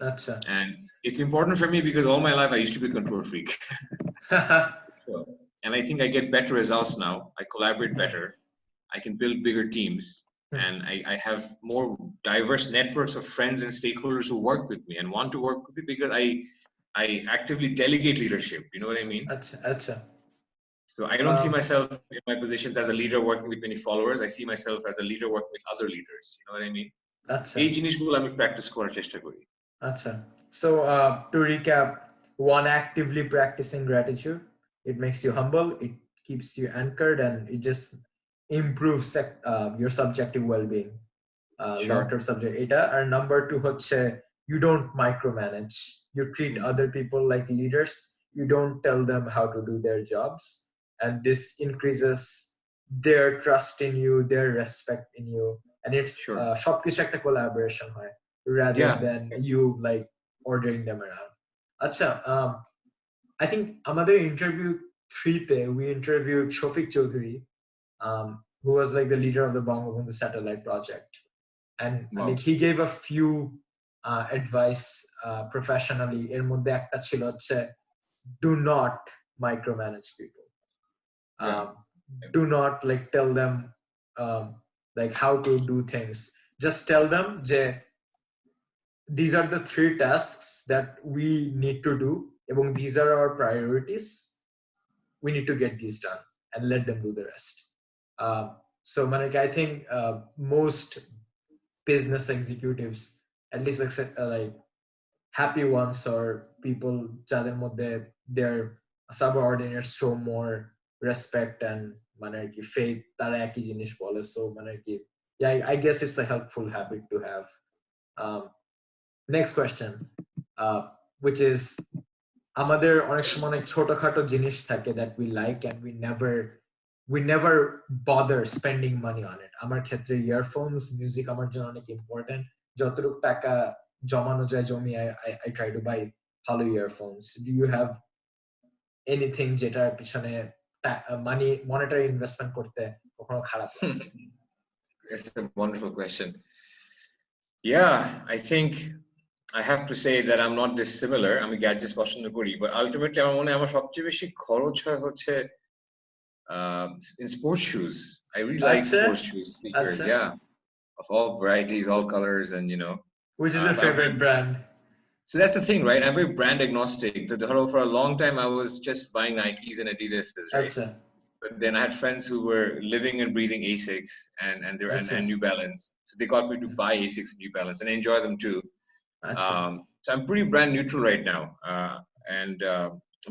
And it's important for me because all my life I used to be a control freak. And I think I get better results now. I collaborate better. I can build bigger teams. And I have more diverse networks of friends and stakeholders who work with me and want to work with me because I actively delegate leadership. You know what I mean? So I don't see myself in my positions as a leader working with many followers. I see myself as a leader working with other leaders. You know what I mean? Practice So to recap, one, actively practicing gratitude. It makes you humble. It keeps you anchored, and it just improves your subjective well-being, long-term subject data. And number two, you don't micromanage. You treat other people like leaders. You don't tell them how to do their jobs, and this increases their trust in you, their respect in you, and it's shop kichu ekta collaboration hoy rather than you like ordering them around. Acha, I think আমাদের interview 3-te we interviewed Shofiq Chaudhary, who was like the leader of the Bangabandhu satellite project, and Wow. like he gave a few advice professionally. এর মধ্যে একটা ছিল হচ্ছে do not micromanage people. Do not like tell them like how to do things. Just tell them that these are the 3 tasks that we need to do, and these are our priorities. We need to get these done and let them do the rest. So Manik, I think most business executives, at least like happy ones or people যাদের মধ্যে their subordinates show more respect and faith, তারা একই জিনিস বলে. So yeah, I guess it's a helpful habit to have. Next question, which is আমাদের অনেক সময় অনেক ছোটখাটো জিনিস থাকে that we like and we never bother spending money on it. আমার ক্ষেত্রে earphones, music আমার জন্য অনেক important. যতটুকু টাকা জমানো যায় জমি I try to buy ভালো earphones. Do you have anything যেটার পিছনে monetary investment করতে কখনো খারাপ লাগে? That's a wonderful question. Yeah, I think I have to say that I'm not dissimilar. আমি গ্যাজেটস পছন্দ করি, but ultimately আমার মনে হয় আমার সবচেয়ে বেশি খরচ হয় হচ্ছে in sports shoes. I really like sports shoes, sneakers, yeah, of all varieties, all colors, and you know. Which is your favorite brand? So that's the thing, right? I'm very brand agnostic. For a long time, I was just buying Nikes and Adidas, right? But then I had friends who were living and breathing Asics and New Balance. So they got me to buy Asics and New Balance and I enjoy them too. So I'm pretty brand neutral right now.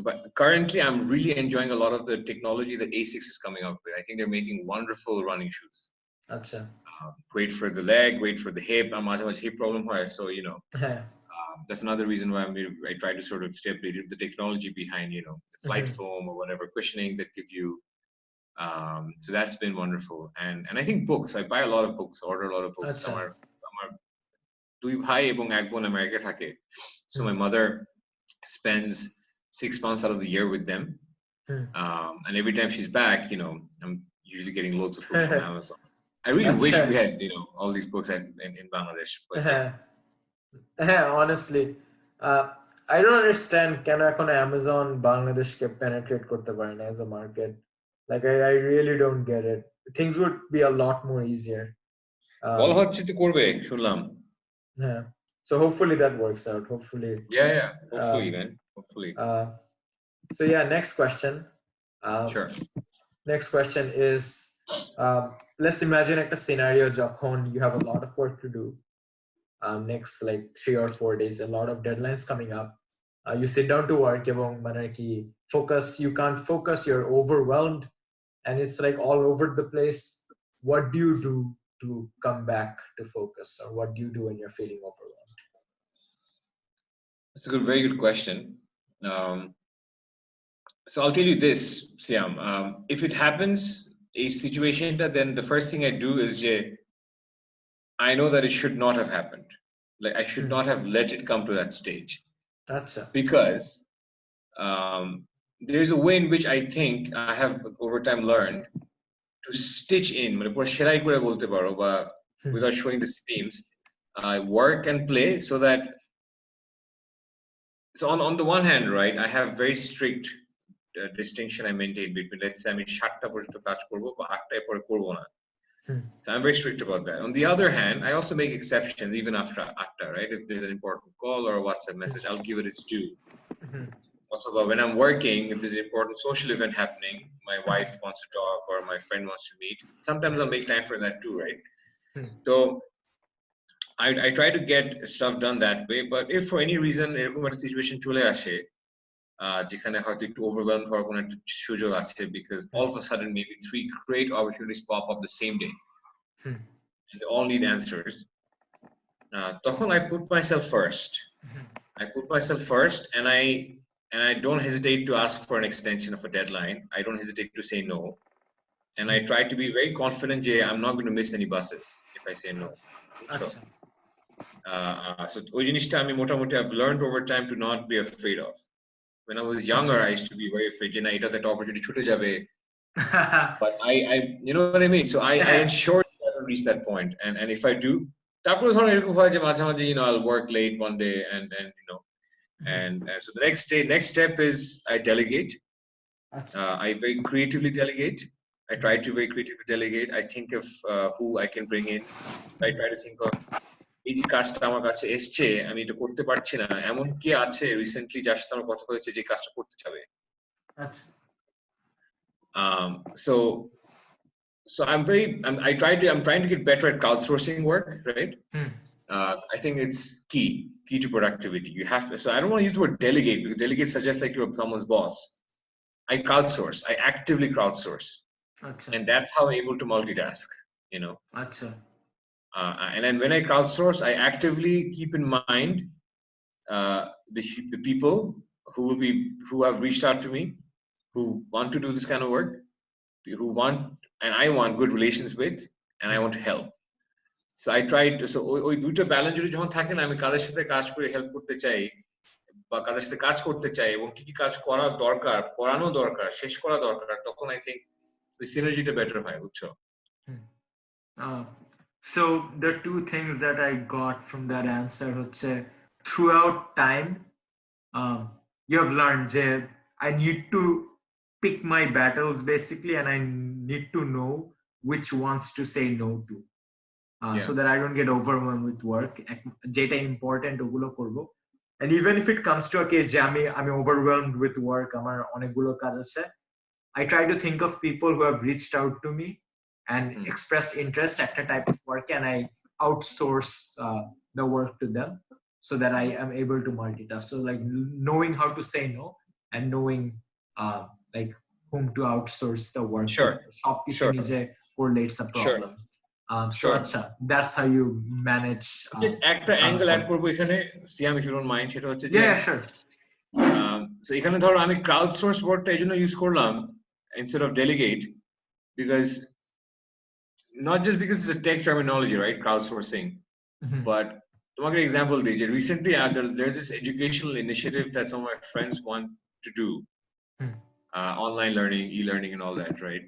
But currently I'm really enjoying a lot of the technology that Asics is coming up with. I think they're making wonderful running shoes. Great for the leg, great for the hip. I'm much hip problem, so you know. That's another reason why I try to sort of stay updated with the technology behind, you know, the flight foam or whatever cushioning that give you. So that's been wonderful. And I think books. I buy a lot of books, order a lot of books. Some are দুই ভাই এবং এক বোন America থাকে. So my mother spends 6 months out of the year with them. And every time she's back, you know, I'm usually getting loads of books from Amazon. I really wish we had, you know, all these books in Bangladesh. But honestly, I don't understand কেন এখন Amazon বাংলাদেশকে penetrate করতে পারে না as a market. Like I really don't get it. Things would be a lot more easier. বলা হচ্ছে তো করবে শুনলাম. Yeah. So hopefully that works out. Hopefully. Yeah. Hopefully, man. Hopefully. So yeah, next question. Sure. Next question is, let's imagine a scenario যখন you have a lot of work to do. Next like 3 or 4 days, a lot of deadlines coming up. You sit down to work এবং মানে কি focus, you can't focus, you're overwhelmed and it's like all over the place. What do you do to come back to focus, or what do you do when you're feeling overwhelmed? That's a very good question. So I'll tell you this, Siam. If it happens, a situation that, then the first thing I do is I know that it should not have happened. Like I should not have let it come to that stage. Because there's a way in which I think I have over time learned to stitch in, without showing the seams, work and play, so that. So on the one hand, right, I have very strict distinction I maintain between, let's say, আমি 7টা পর্যন্ত কাজ করব বা 8টায় পরে করব না. So I'm very strict about that. On the other hand, I also make exceptions even after 8টা, right? If there's an important call or a WhatsApp message, I'll give it its due. Also, when I'm working, if there's an important social event happening, my wife wants to talk or my friend wants to meet, sometimes I'll make time for that too, right? So I try to get stuff done that way, but if for any reason এরকম একটা situation চলে আসে যেখানে হয়তো একটু overwhelmed হওয়ার কোনো একটা সুযোগ আছে, because all of a sudden maybe 3 great opportunities pop up the same day and they all need answers, তখন I put myself first and I don't hesitate to ask for an extension of a deadline. I don't hesitate to say no, and I try to be very confident I'm not going to miss any buses if I say no. So ওই জিনিসটা আমি মোটামুটি I've learned over time to not be afraid of. When I was younger, I used to be very afraid. You know, এটা একটা opportunity ছুটে যাবে. But I, you know what I mean. So I ensure that I don't reach that point. And if I do, তারপরে ধরো এরকম হয় যে মাঝে মাঝে you know I'll work late one day and you know and so the next step is I delegate. I very creatively delegate. I try to very creatively delegate. I think of who I can bring in. I try to think of এই যে কাজটা আমার কাছে এসছে আমি এটা করতে পারছি না এমন কি আছে রিসেন্টলি যার সাথে আমার কথা হয়েছে যে কাজটা করতে চাবে আচ্ছা so I'm trying to get better at crowdsourcing work, right? I think it's key to productivity. You have to, so I don't want to use the word delegate because delegate suggests like you're someone's boss. I crowdsource. I actively crowdsource. Achha. And that's how I'm able to multitask, you know. Achha. And then when I crowdsource, I actively keep in mind the people who have reached out to me, who want to do this kind of work, who want and I want good relations with, and I want to help. So I tried. So ওই দুটো balance যদি যখন থাকে না আমি কাদের সাথে কাজ করে হেল্প করতে চাই বা কাদের সাথে কাজ করতে চাই এবং কি কি কাজ করা দরকার করানো দরকার শেষ করা দরকার তখন I think the synergy-টা better হয় বুঝছো So the two things that I got from that answer হচ্ছে throughout time you have learned that I need to pick my battles basically and I need to know which ones to say no to so that I don't get overwhelmed with work যেটা important ওগুলো করব and even if it comes to a case যে আমি overwhelmed with work আমার অনেকগুলো কাজ আছে I try to think of people who have reached out to me and express interest at a type of work and I outsource the work to them so that I am able to multitask. So like knowing how to say no and knowing like whom to outsource the work. Sure. Correlates a problem. So that's how you manage. Just একটা angle add করব এখানে Siam if you don't mind সেটা হচ্ছে Yeah, sure. So এখানে ধরো আমি crowdsource wordটা এজন্য use করলাম instead of delegate because not just because it's a tech terminology, right? Crowdsourcing, but তোমাকে example দিই যে recently there's this educational initiative that some of my friends want to do, online learning, e-learning, and all that, right?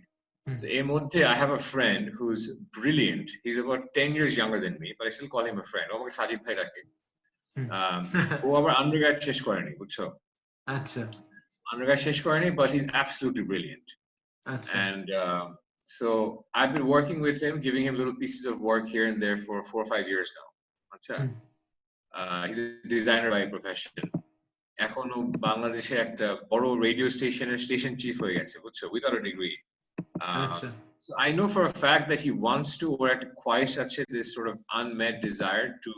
So এর মধ্যে I have a friend who's brilliant. He's about 10 years younger than me, but I still call him a friend. আমাকে সাজিদ ভাই ডাকে। ও আবার undergrad শেষ করেনি, বুঝছো? আচ্ছা। Undergrad শেষ করেনি, but he's absolutely brilliant. And so I've been working with him, giving him little pieces of work here and there for 4 or 5 years now. He's a designer by profession. এখনো বাংলাদেশে একটা বড় রেডিও স্টেশনের station chief হয়ে গেছে বুঝছো without a degree. So I know for a fact that he wants to or acquires such this sort of unmet desire to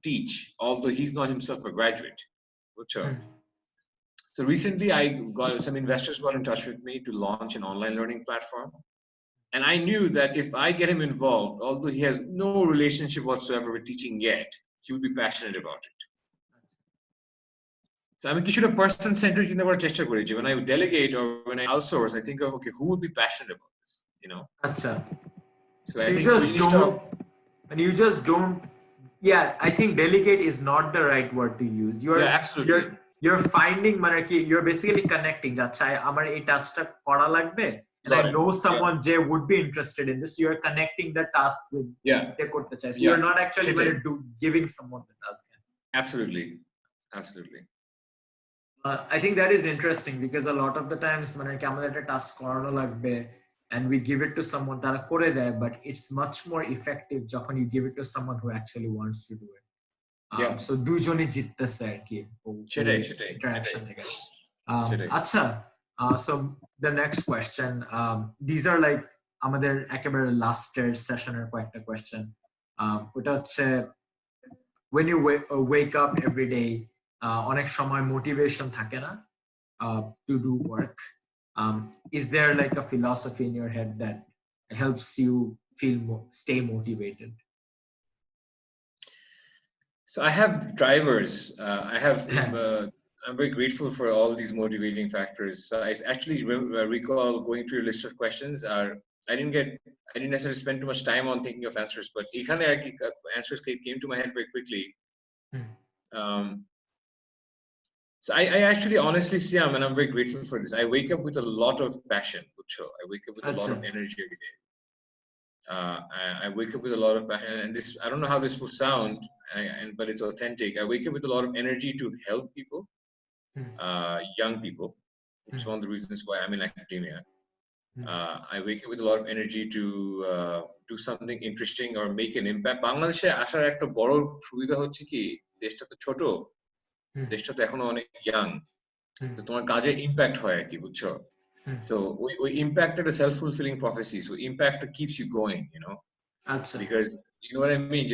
teach, although he's not himself a graduate. বুঝছো? So recently some investors got in touch with me to launch an online learning platform. And I knew that if I get him involved, although he has no relationship whatsoever with teaching yet, he would be passionate about it. So I'm a person-centered in the gesture. When I delegate or when I outsource, I think of, okay, who would be passionate about this, you know? Achha. So I think you just don't, yeah, I think delegate is not the right word to use. Absolutely. You're finding, you're basically connecting. Amar ei taskta kora lagbe. And I know someone would be interested in this. You're connecting the task with So you're not actually giving someone the task. Absolutely. I think that is interesting because a lot of the times when I come at a task and we give it to someone tara kore deয়, but it's much more effective when you give it to someone who actually wants to do it. So দুইজনই জিততেছে আর কি সেটাই interaction থেকে আচ্ছা so the next question these are like আমাদের একেবারে লাস্টের সেশনের কয়েকটা কোয়েশ্চেন ওটা হচ্ছে when you wake up every day অনেক সময় মোটিভেশন থাকে না to do work is there like a philosophy in your head that helps you stay motivated? So I have drivers. I'm very grateful for all these motivating factors. I actually recall going through your list of questions. didn't necessarily spend too much time on thinking of answers, but ekhane answers came to my head very quickly. So I actually honestly see, and I'm very grateful for this. I wake up with a lot of passion. I wake up with a lot of energy every day. I wake up with a lot of passion, and this, I don't know how this will sound, but it's authentic. I wake up with a lot of energy to help people, young people. It's one of the reasons why I'm in academia. I wake up with a lot of energy to do something interesting or make an impact. বাংলাদেশে আসার একটা বড় সুবিধা হচ্ছে কি, দেশটা তো ছোট, দেশটা তো এখনো অনেক ইয়াং, তো তোমার কাজে ইম্প্যাক্ট হয় আর কি, বুঝছো? So we impact at a self-fulfilling prophecy. So impact keeps you going, because you know what I mean.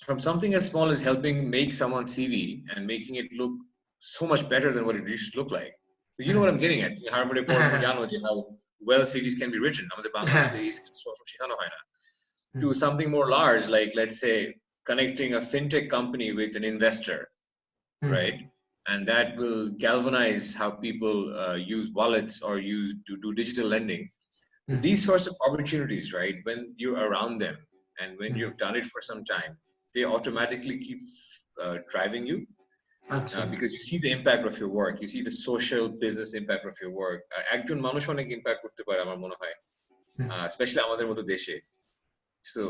From something as small as helping make someone's CV and making it look so much better than what it used to look like. You know what I'm getting at. Harvard report, how well CVs can be written. To something more large, like let's say connecting a fintech company with an investor, right? And that will galvanize how people use wallets or do digital lending. These sorts of opportunities, right? When you're around them and when you've done it for some time, they automatically keep driving you because you see the impact of your work. You see the social business impact of your work. Ekjon manush onek impact korte pare amar mone hoy, especially amader moto deshe. So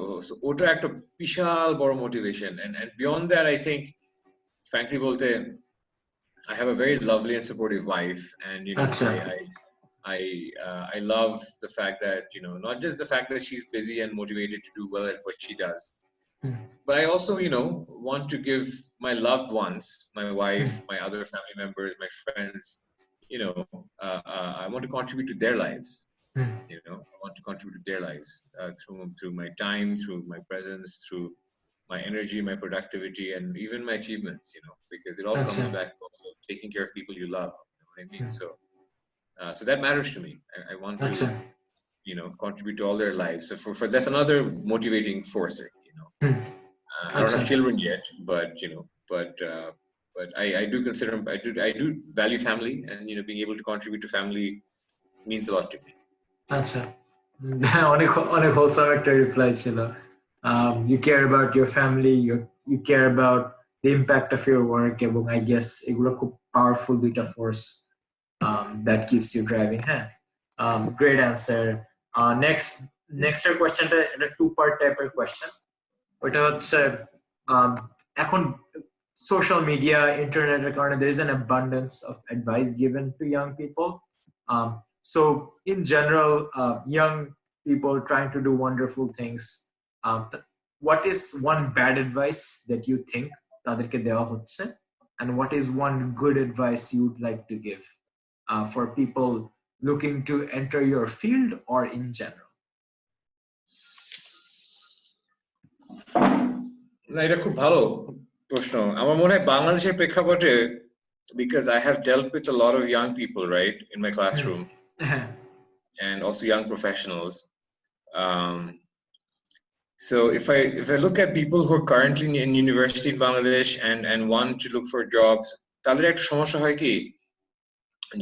ota ekta bishal boro motivation, and beyond that, I think, frankly bolte, I have a very lovely and supportive wife, and I love the fact that, not just the fact that she's busy and motivated to do well at what she does, but I also, want to give my loved ones, my wife, my other family members, my friends, I want to contribute to their lives. I want to contribute to their lives through my time, through my presence, through my energy, my productivity, and even my achievements, because it all comes back to also taking care of people you love. You know what I mean? So that matters to me. I want to, contribute to all their lives. So for that's another motivating force. I don't have children yet, but I do consider, I do value family, and being able to contribute to family means a lot to me. অনেক wholesome একটা reply ছিল. You care about your family, you care about the impact of your work, এবং I guess এগুলো খুব powerful দুইটা force that keeps you driving. Great answer. Next question, a two-part type of question. ওটা হচ্ছে, এখন social media, internet, there is an abundance of advice given to young people. So in general, young people trying to do wonderful things, what is one bad advice that you think তাদেরকে দেওয়া হচ্ছে, and what is one good advice you'd like to give for people looking to enter your field or in general? না, এটা খুব ভালো প্রশ্ন। আমার মনে হয় বাংলাদেশের প্রেক্ষাপটে, because I have dealt with a lot of young people, right, in my classroom, and also young professionals. So if I look at people who are currently in university in Bangladesh and want to look for jobs, তাদের একটা সমস্যা হয় কি,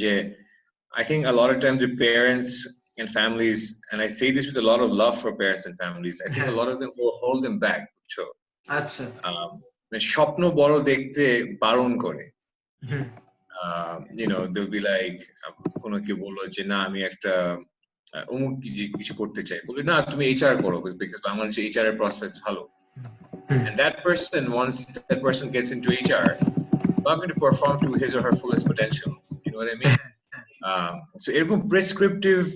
যে I think a lot of times the parents and families, and I say this with a lot of love for parents and families, I think a lot of them will hold them back. স্বপ্ন বড় দেখতে বারণ করে. They'll be like, কোনো কেউ বললো যে না আমি একটা অমুক কিছু করতে চাই, বলি না তুমি HR করো, because বাংলাদেশে HR এর prospects ভালো. And that person, once that person gets into HR, not going to perform to his or her fullest potential. You know what I mean? So এরকম prescriptive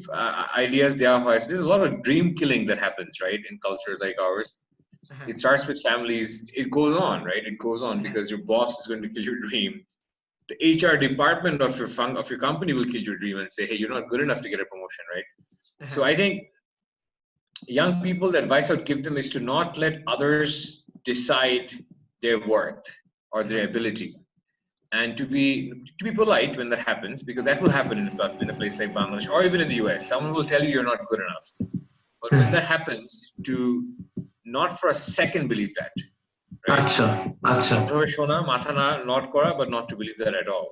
ideas দেওয়া হয়. So there's a lot of dream killing that happens, right, in cultures like ours. It starts with families. It goes on, right? It goes on because your boss is going to kill your dream. The HR department of your company will kill your dream and say, hey, you're not good enough to get a promotion, right? So I think young people, the advice I would give them is to not let others decide their worth or their ability, and to be polite when that happens, because that will happen in a place like Bangladesh or even in the US. Someone will tell you you're not good enough. But when that happens, to not for a second believe that. Not kora, but not to believe that at all.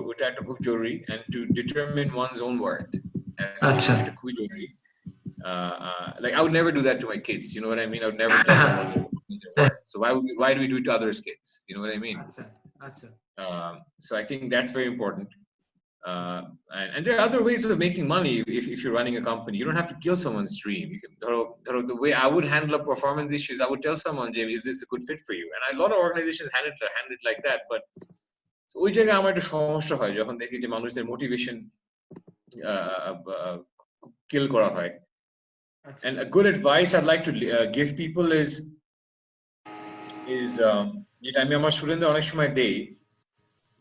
ওটা একটা খুব জরুরি, and to determine one's own worth. এটা খুবই জরুরি like I would never do that to my kids, you know what I mean? I would never tell someone their work. So why do we do it to others' kids, you know what I mean? So I think that's very important. And there are other ways of making money if you're running a company. You don't have to kill someone's dream. You can, the way I would handle a performance issues, I would tell someone, Jamie, is this a good fit for you? And a lot of organizations handle it like that. But ওই জায়গায় আমার একটু সমস্যা হয় যখন দেখি যে মানুষদের মোটিভেশন কিল করা হয়. And a good advice I'd like to give people is যেটা আমি আমার স্টুডেন্টদের অনেক সময় দেই,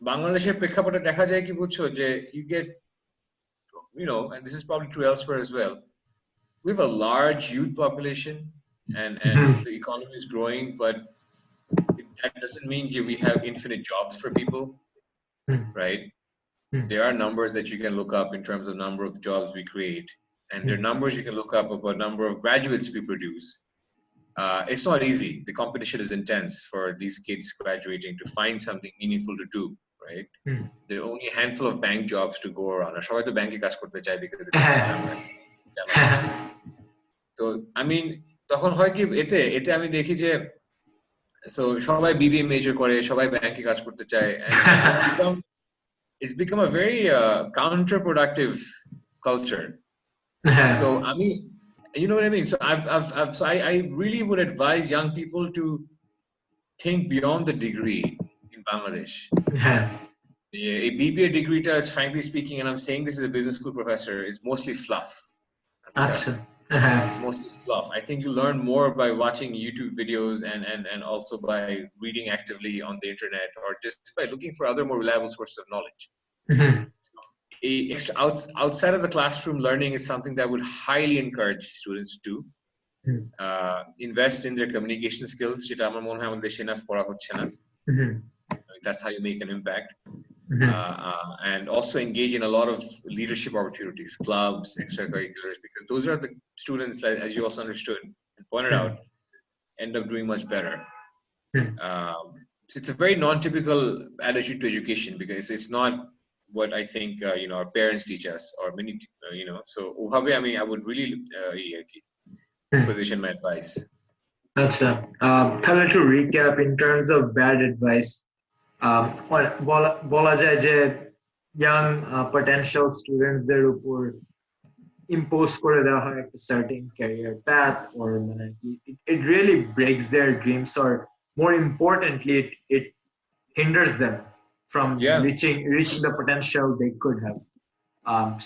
বাংলাদেশের প্রেক্ষাপটে দেখা যায় কি বুঝছো যে you get, you know, and this is probably true elsewhere as well, we have a large youth population and the economy is growing, but that doesn't mean we have infinite jobs for people, right? There are numbers that you can look up in terms of number of jobs we create, and there are numbers you can look up about number of graduates we produce. It's not easy. The competition is intense for these kids graduating to find something meaningful to do, right? There are only a handful of bank jobs to go around. সবাই তো ব্যাংকে কাজ করতে চায় because it's glamorous. So I mean, তখন হয় কি এতে আমি দেখি যে so সবাই BBA major করে, সবাই ব্যাংকে কাজ করতে চায়, and it's become a very counterproductive culture. So I mean, you know what I mean? So I really would advise young people to think beyond the degree in Bangladesh. A BBA degree, frankly speaking, and I'm saying this as a business school professor, is mostly fluff. It's mostly fluff. I think you learn more by watching YouTube videos and also by reading actively on the internet, or just by looking for other more reliable sources of knowledge. Outside of the classroom learning is something that I would highly encourage students to invest in their communication skills. That's how you make an impact. And also engage in a lot of leadership opportunities, clubs, extracurriculars, because those are the students that, as you also understood and pointed out, end up doing much better. So it's a very non-typical attitude to education, because it's not what I think you know, our parents teach us, or many you know. So I mean, I would really position my advice. To recap, in terms of bad advice, বলা যায় যে young potential students দের উপর impose করে দেওয়া হয় একটা certain career path, or মানে it really breaks their dreams, or more importantly it hinders them from reaching the potential they could have.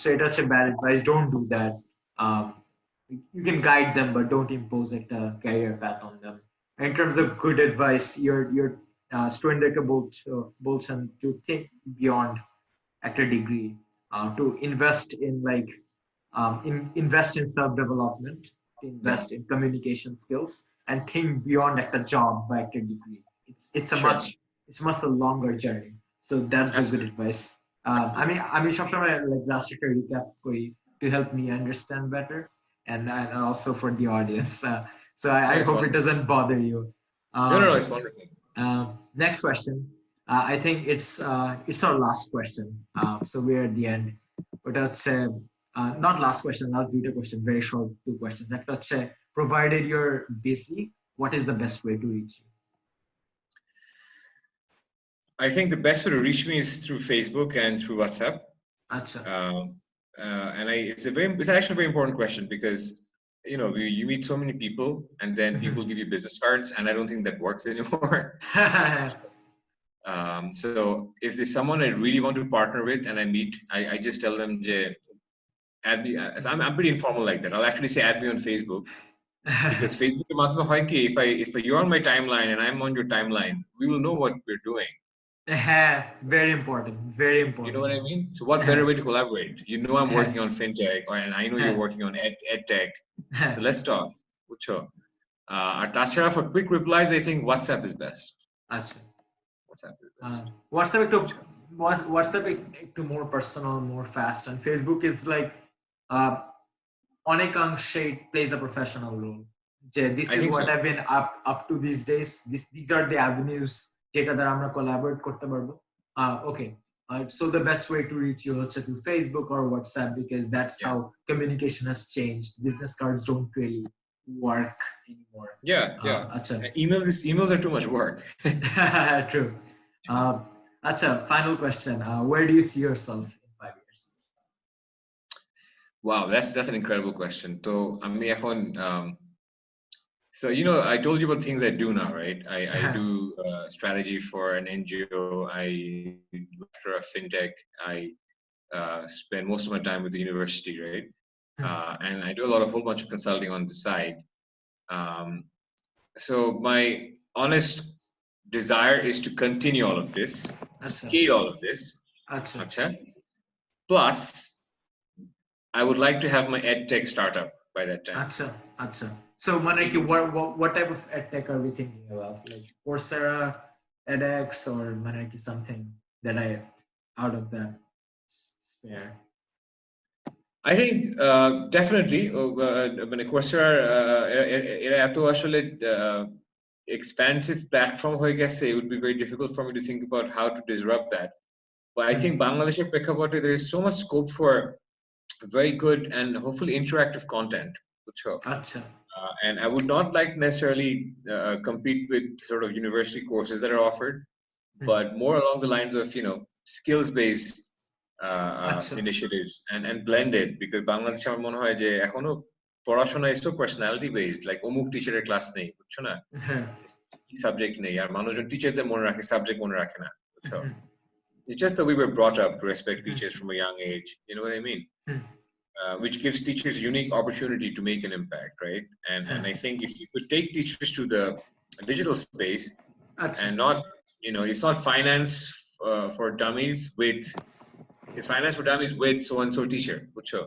So it's a bad advice. Don't do that. You can guide them, but don't impose a career path on them. In terms of good advice, your student bolton to think beyond at a degree, to invest in invest in self-development, invest in communication skills, and think beyond a job by a degree. It's much a longer journey. So that's the good advice. I mean, like last year recap to help me understand better, and also for the audience. So I hope it doesn't bother you. No, it's wonderful. Next question. I think it's our last question. So we're at the end. But I'd say not last question, last video question. Very short, 2 questions. I'd say, provided you're busy, what is the best way to reach you? I think the best way to reach me is through Facebook and through WhatsApp. And it's actually a very important question, because you know, you meet so many people, and then people give you business cards, and I don't think that works anymore. So if there's someone I really want to partner with and I meet, I just tell them, add me. I'm pretty informal like that. I'll actually say add me on Facebook, because Facebook, if you're on my timeline and I'm on your timeline, we will know what we're doing. Very important. Very important. You know what I mean? So what better way to collaborate? You know, I'm working on fintech, and I know you're working on ed tech. So let's talk. Tashara, for quick replies, I think WhatsApp is best. WhatsApp to more personal, more fast, and Facebook is like অনেকাংশে plays a professional role. This is what I've been up to these days. These are the avenues যেটা দ্বারা আমরা collaborate করতে পারবো. Okay, So the best way to reach you is through Facebook or WhatsApp, because that's how communication has changed. Business cards don't really work anymore. Emails are too much work. True. Final question. Where do you see yourself in 5 years? Wow, that's an incredible question. So so I told you about things I do now, right? I do strategy for an NGO. I work for a fintech. I spend most of my time with the university, right? And I do a whole bunch of consulting on the side. So my honest desire is to continue all of this, scale all of this. Plus, I would like to have my edtech startup by that time. So, what type of edtech are we thinking about? Like Coursera, edX, or something that out of that spare? I think definitely Coursera expansive platform it would be very difficult for me to think about how to disrupt that. But I think Bangladesh's prekapote, there is so much scope for very good and hopefully interactive content. And I would not like necessarily compete with sort of university courses that are offered, but more along the lines of skills-based initiatives and blended, because Bangladesh আমার মনে হয় যে এখনো পড়াশোনা is so personality based, like অমুক টিচারের class নেই, বুঝছো না, সাবজেক্ট নেই, আর মানুষজন টিচারদের মনে রাখে, সাবজেক্ট মনে রাখে না, বুঝছো? It's just that we were brought up to respect teachers from a young age, you know what I mean? Which gives teachers a unique opportunity to make an impact, right? And I think if you could take teachers to the digital space and not, it's not finance for dummies with, it's finance for dummies with so-and-so teacher, বুঝছো?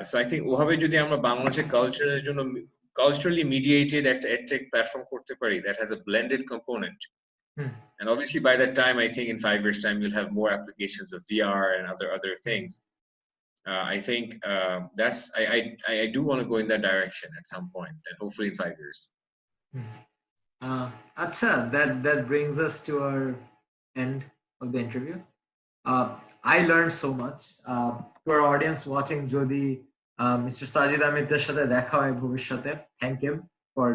So I think ওভাবে যদি আমরা বাংলাদেশের কালচারের জন্য culturally mediated একটা edtech platform করতে পারি that has a blended component. And obviously by that time, I think in 5 years' time, you'll have more applications of VR and other things. I think I do want to go in that direction at some point, and hopefully in 5 years. That brings us to our end of the interview. I learned so much. To our audience watching, Jodi, Mr. Sajid Amit সাথে দেখা হয় ভবিষ্যতে, thank him for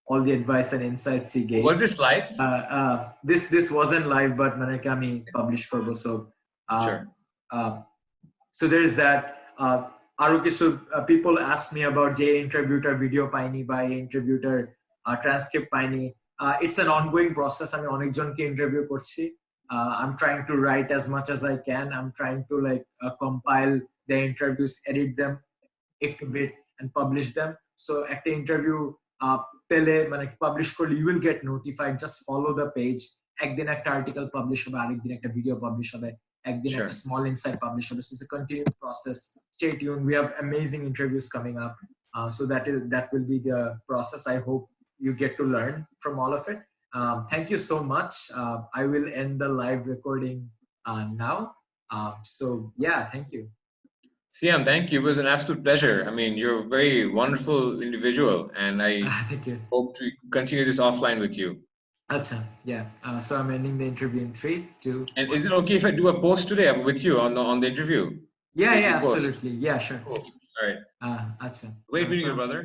all the advice and insights he gave. Was this live? This wasn't live, but আমি publish করব. So sure. So there is that. আরো কিছু people ask me about যে ইন্টারভিউটার video পাইনি বা ইন্টারভিউটার ট্রান্সক্রিপ্ট পাইনি. It's an ongoing process. আমি অনেকজনকে interview করছি. I'm trying to write as much as I can. I'm trying to compile the interviews, edit them a bit, and publish them. So একটা interview পেলে publish করলে you will get notified. Just follow the page. একদিন একটা article publish হবে, আরেকদিন একটা video publish হবে, একদিন একটা small insight পাবলিশ হবে. So it's a continuous process. Stay tuned. We have amazing interviews coming up. So that will be the process. I hope you get to learn from all of it. Thank you so much. I will end the live recording now. So yeah, thank you. Siam, thank you. It was an absolute pleasure. I mean, you're a very wonderful individual, and I hope to continue this offline with you. Yeah. So I'm ending the interview in 3, 2. And is it okay if I do a post today with you on the interview? Yeah, absolutely. Yeah, sure. Cool. All right. Wait, meeting your brother.